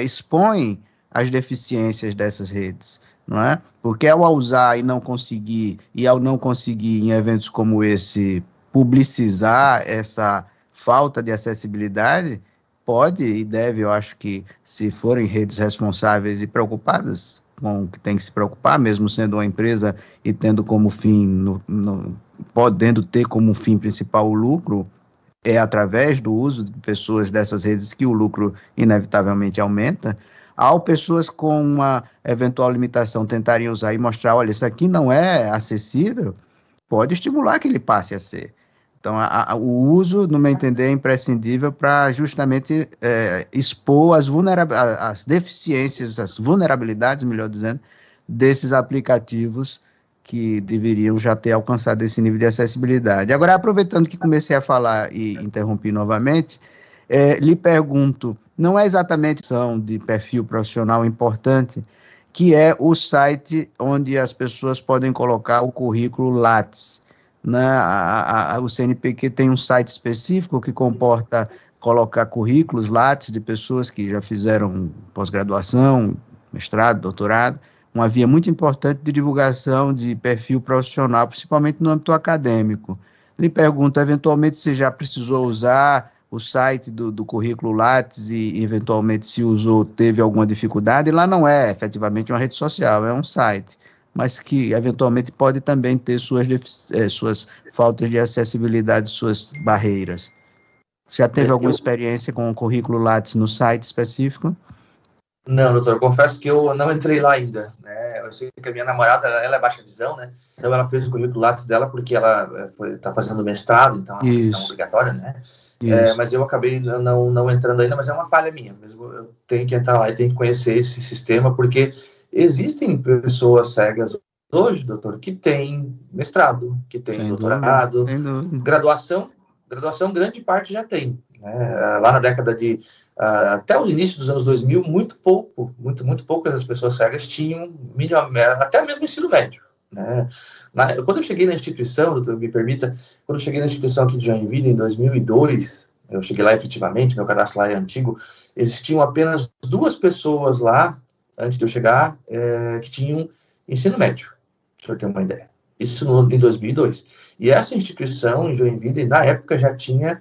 expõem as deficiências dessas redes, não é? Porque ao usar e não conseguir, em eventos como esse, publicizar essa falta de acessibilidade, pode e deve, eu acho que, se forem redes responsáveis e preocupadas com o que tem que se preocupar, mesmo sendo uma empresa e tendo como fim, podendo ter como fim principal o lucro, é através do uso de pessoas dessas redes que o lucro inevitavelmente aumenta. Ao pessoas com uma eventual limitação tentarem usar e mostrar, olha, isso aqui não é acessível, pode estimular que ele passe a ser. Então, o uso, no meu entender, é imprescindível para justamente expor as deficiências, as vulnerabilidades, melhor dizendo, desses aplicativos que deveriam já ter alcançado esse nível de acessibilidade. Agora, aproveitando que comecei a falar e interrompi novamente, lhe pergunto, não é exatamente de perfil profissional importante, que é o site onde as pessoas podem colocar o currículo Lattes, né? O CNPq tem um site específico que comporta colocar currículos Lattes de pessoas que já fizeram pós-graduação, mestrado, doutorado, uma via muito importante de divulgação de perfil profissional, principalmente no âmbito acadêmico. Lhe pergunto, eventualmente, se já precisou usar o site do currículo Lattes e, eventualmente, se usou, teve alguma dificuldade. Lá não é, efetivamente, uma rede social, é um site, mas que, eventualmente, pode também ter suas faltas de acessibilidade, suas barreiras. Você já teve alguma experiência com o currículo Lattes no site específico? Não, doutor, eu confesso que eu não entrei lá ainda, né? Eu sei que a minha namorada, ela é baixa visão, né? Então ela fez o currículo Lattes dela porque ela está fazendo mestrado, então é uma questão obrigatória, né? Mas eu acabei não entrando ainda, mas é uma falha minha. Mesmo eu tenho que entrar lá e tenho que conhecer esse sistema, porque existem pessoas cegas hoje, doutor, que têm mestrado, que têm doutorado, graduação grande parte já tem, né? Lá na década de até o início dos anos 2000, muito poucas as pessoas cegas tinham até mesmo ensino médio, né? Quando eu cheguei na instituição, doutor, me permita, quando eu cheguei na instituição aqui de Joinville em 2002, eu cheguei lá efetivamente, meu cadastro lá é antigo, existiam apenas 2 pessoas lá, antes de eu chegar, que tinham ensino médio, para o senhor ter uma ideia. Isso em 2002. E essa instituição, em Joinville, na época já tinha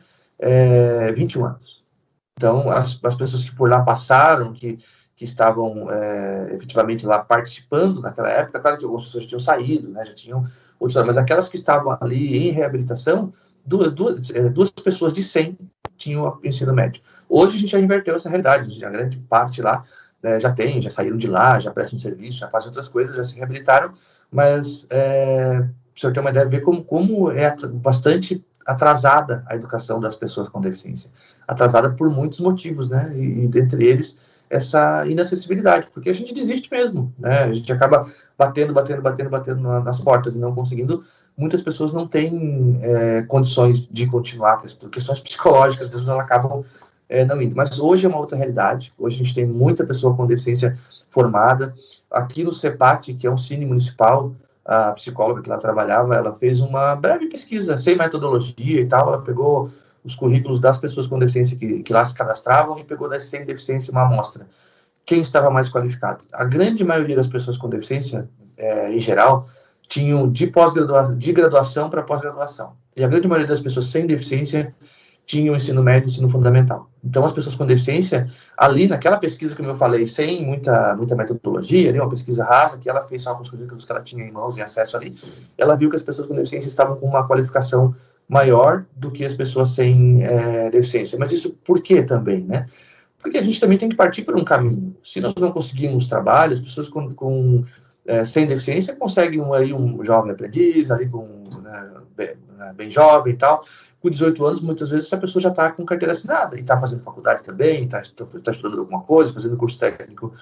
21 anos. Então, as pessoas que por lá passaram, que estavam efetivamente lá participando naquela época, claro que algumas pessoas já tinham saído, né, já tinham outros, mas aquelas que estavam ali em reabilitação, duas pessoas de 100 tinham ensino médio. Hoje a gente já inverteu essa realidade, a grande parte lá já saíram de lá, já prestam serviço, já fazem outras coisas, já se reabilitaram, mas o senhor tem uma ideia de ver como é bastante atrasada a educação das pessoas com deficiência. Atrasada por muitos motivos, né? E dentre eles, essa inacessibilidade, porque a gente desiste mesmo, né? A gente acaba batendo nas portas e não conseguindo. Muitas pessoas não têm condições de continuar, questões psicológicas, mesmo elas acabam não indo. Mas hoje é uma outra realidade. Hoje a gente tem muita pessoa com deficiência formada. Aqui no CEPAT, que é um cine municipal, a psicóloga que lá trabalhava, ela fez uma breve pesquisa, sem metodologia e tal, ela pegou os currículos das pessoas com deficiência que lá se cadastravam e pegou das 100 deficiências uma amostra. Quem estava mais qualificado? A grande maioria das pessoas com deficiência, em geral, tinham de graduação para pós-graduação. E a grande maioria das pessoas sem deficiência tinham ensino médio e ensino fundamental. Então, as pessoas com deficiência, ali naquela pesquisa que eu falei, sem muita metodologia, ali, uma pesquisa rasa, que ela fez só com os currículos que ela tinha em mãos e acesso ali, ela viu que as pessoas com deficiência estavam com uma qualificação maior do que as pessoas sem deficiência. Mas isso por quê também, né? Porque a gente também tem que partir por um caminho. Se nós não conseguirmos trabalho, as pessoas sem deficiência conseguem um jovem aprendiz, ali com bem jovem e tal. Com 18 anos, muitas vezes, essa pessoa já está com carteira assinada e está fazendo faculdade também, está estudando alguma coisa, fazendo curso técnico.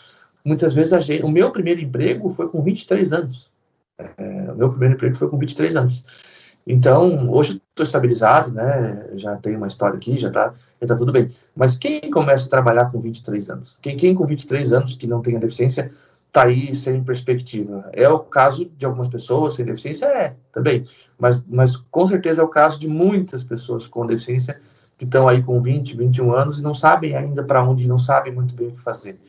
Muitas vezes, o meu primeiro emprego foi com 23 anos. O meu primeiro emprego foi com 23 anos. Então, hoje estou estabilizado, né? Já tenho uma história aqui, já tá tudo bem. Mas quem começa a trabalhar com 23 anos? Quem com 23 anos que não tem a deficiência está aí sem perspectiva? É o caso de algumas pessoas sem deficiência? Também. Mas com certeza é o caso de muitas pessoas com deficiência que estão aí com 20, 21 anos e não sabem ainda para onde ir, não sabem muito bem o que fazer.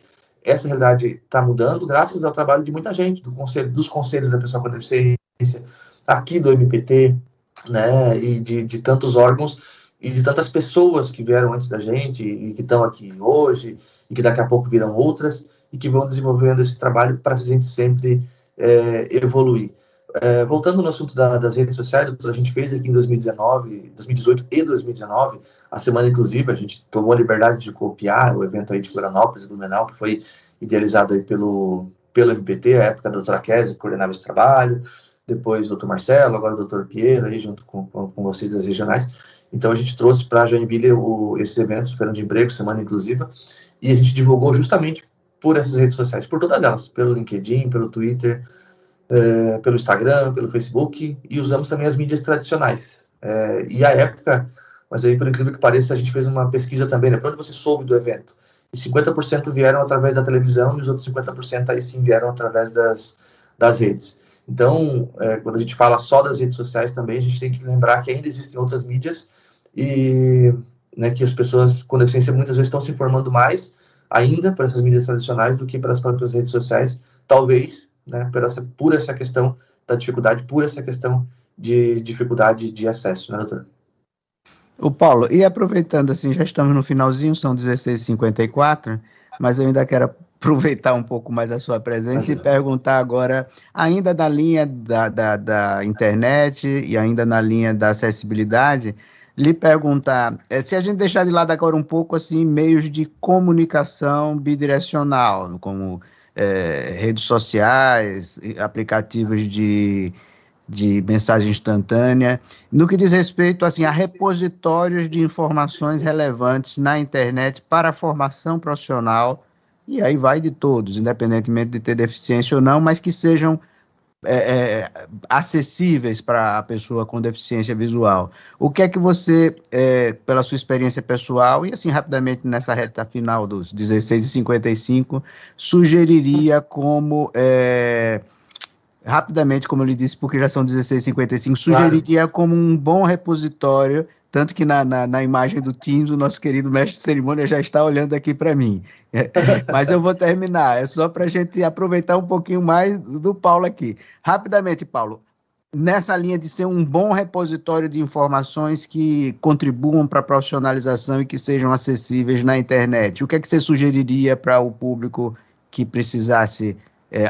Essa realidade está mudando graças ao trabalho de muita gente, dos conselhos da pessoa com deficiência, aqui do MPT, né, e de tantos órgãos e de tantas pessoas que vieram antes da gente e que estão aqui hoje e que daqui a pouco virão outras e que vão desenvolvendo esse trabalho para a gente sempre evoluir. Voltando no assunto das redes sociais, doutor, a gente fez aqui em 2018 e 2019, a semana inclusive, a gente tomou a liberdade de copiar o evento aí de Florianópolis e Blumenau, que foi idealizado aí pelo MPT, a época da doutora Kézia, que coordenava esse trabalho, depois o doutor Marcelo, agora o doutor Piero, aí junto com vocês das regionais. Então a gente trouxe para Joinville esses eventos, Feira de Emprego, Semana Inclusiva, e a gente divulgou justamente por essas redes sociais, por todas elas, pelo LinkedIn, pelo Twitter, pelo Instagram, pelo Facebook, e usamos também as mídias tradicionais. E a época, mas aí por incrível que pareça, a gente fez uma pesquisa também, né, para onde você soube do evento, e 50% vieram através da televisão, e os outros 50% aí sim vieram através das redes. Então, quando a gente fala só das redes sociais também, a gente tem que lembrar que ainda existem outras mídias e, né, que as pessoas com deficiência muitas vezes estão se informando mais ainda por essas mídias tradicionais do que pelas próprias redes sociais, talvez, né, por essa questão da dificuldade, por essa questão de dificuldade de acesso, né, doutor? O Paulo, e aproveitando assim, já estamos no finalzinho, são 16h54, mas eu ainda quero aproveitar um pouco mais a sua presença e perguntar agora, ainda na linha da internet e ainda na linha da acessibilidade, lhe perguntar, se a gente deixar de lado agora um pouco, assim, meios de comunicação bidirecional, como redes sociais, aplicativos de mensagem instantânea, no que diz respeito assim, a repositórios de informações relevantes na internet para a formação profissional, e aí vai de todos, independentemente de ter deficiência ou não, mas que sejam acessíveis para a pessoa com deficiência visual. O que é que você, pela sua experiência pessoal, e assim rapidamente nessa reta final dos 16h55, sugeriria como... rapidamente, como eu lhe disse, porque já são 16h55, sugeriria como um bom repositório, tanto que na imagem do Teams, o nosso querido mestre de cerimônia já está olhando aqui para mim. Mas eu vou terminar, é só para a gente aproveitar um pouquinho mais do Paulo aqui. Rapidamente, Paulo, nessa linha de ser um bom repositório de informações que contribuam para a profissionalização e que sejam acessíveis na internet, o que é que você sugeriria para o público que precisasse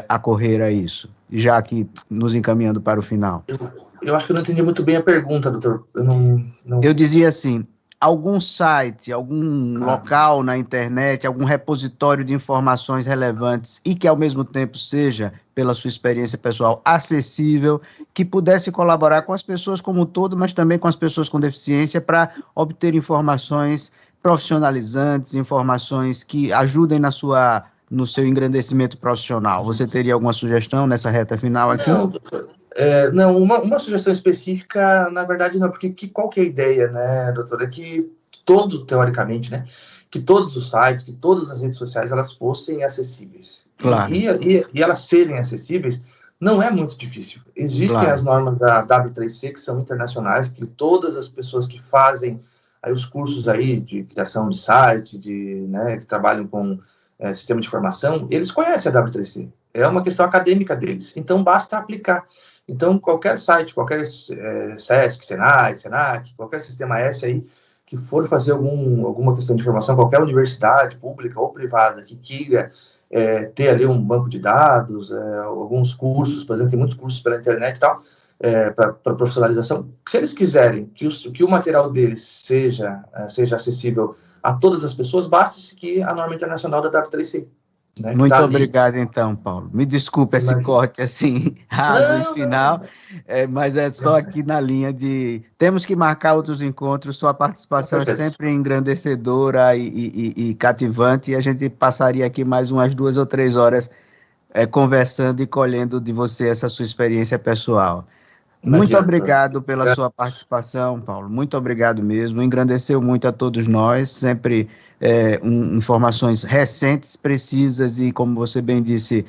acorrer a isso, já que nos encaminhando para o final? Eu acho que eu não entendi muito bem a pergunta, doutor. Eu dizia assim, algum site, algum local na internet, algum repositório de informações relevantes e que ao mesmo tempo seja, pela sua experiência pessoal, acessível, que pudesse colaborar com as pessoas como um todo, mas também com as pessoas com deficiência para obter informações profissionalizantes, informações que ajudem no seu engrandecimento profissional. Você teria alguma sugestão nessa reta final aqui? Não, doutor. Não, uma sugestão específica, na verdade, não, porque qual que é a ideia, né, doutor? É que teoricamente, né, que todos os sites, que todas as redes sociais, elas fossem acessíveis. Claro. E elas serem acessíveis não é muito difícil. Existem as normas da W3C, que são internacionais, que todas as pessoas que fazem aí os cursos aí de criação de site, né, que trabalham com sistema de informação, eles conhecem a W3C. É uma questão acadêmica deles. Então, basta aplicar. Então, qualquer site, qualquer SESC, Senai, Senac, qualquer sistema S aí, que for fazer alguma questão de informação, qualquer universidade pública ou privada que queira ter ali um banco de dados, alguns cursos, por exemplo, tem muitos cursos pela internet e tal, para profissionalização, se eles quiserem que o material deles seja acessível a todas as pessoas, basta seguir a norma internacional da W3C. Né, Muito tá obrigado, então, Paulo. Me desculpe esse corte assim, raso e final, mas é só aqui na linha de... Temos que marcar outros encontros, sua participação é sempre engrandecedora e cativante, e a gente passaria aqui mais umas 2 ou 3 horas conversando e colhendo de você essa sua experiência pessoal. Muito obrigado pela sua participação, Paulo. Muito obrigado mesmo. Engrandeceu muito a todos nós. Sempre informações recentes, precisas e, como você bem disse,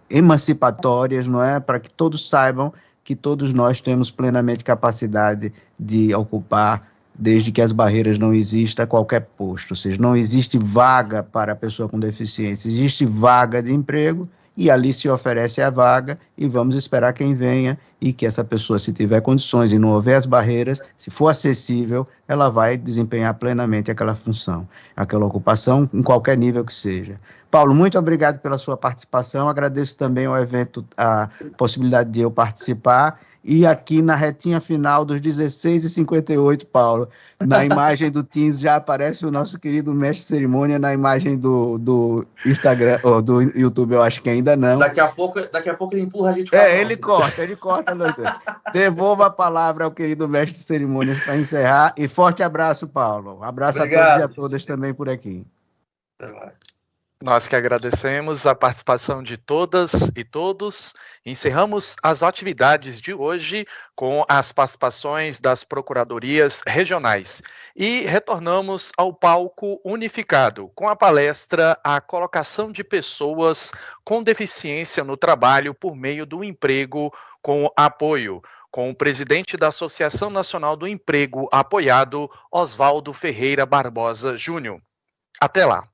emancipatórias, não é? Para que todos saibam que todos nós temos plenamente capacidade de ocupar, desde que as barreiras não existam, qualquer posto. Ou seja, não existe vaga para a pessoa com deficiência, existe vaga de emprego. E ali se oferece a vaga e vamos esperar quem venha e que essa pessoa, se tiver condições e não houver as barreiras, se for acessível, ela vai desempenhar plenamente aquela função, aquela ocupação, em qualquer nível que seja. Paulo, muito obrigado pela sua participação, agradeço também ao evento a possibilidade de eu participar. E aqui na retinha final dos 16h58, Paulo, na imagem do Teams já aparece o nosso querido mestre de cerimônia, na imagem do Instagram, ou do YouTube, eu acho que ainda não. Daqui a pouco ele empurra a gente. Ele corta. Devolva a palavra ao querido mestre de cerimônias para encerrar. E forte abraço, Paulo. Abraço a todos e a todas também por aqui. Nós que agradecemos a participação de todas e todos. Encerramos as atividades de hoje com as participações das procuradorias regionais e retornamos ao palco unificado com a palestra A Colocação de Pessoas com Deficiência no Trabalho por Meio do Emprego com Apoio, com o presidente da Associação Nacional do Emprego Apoiado, Oswaldo Ferreira Barbosa Júnior. Até lá!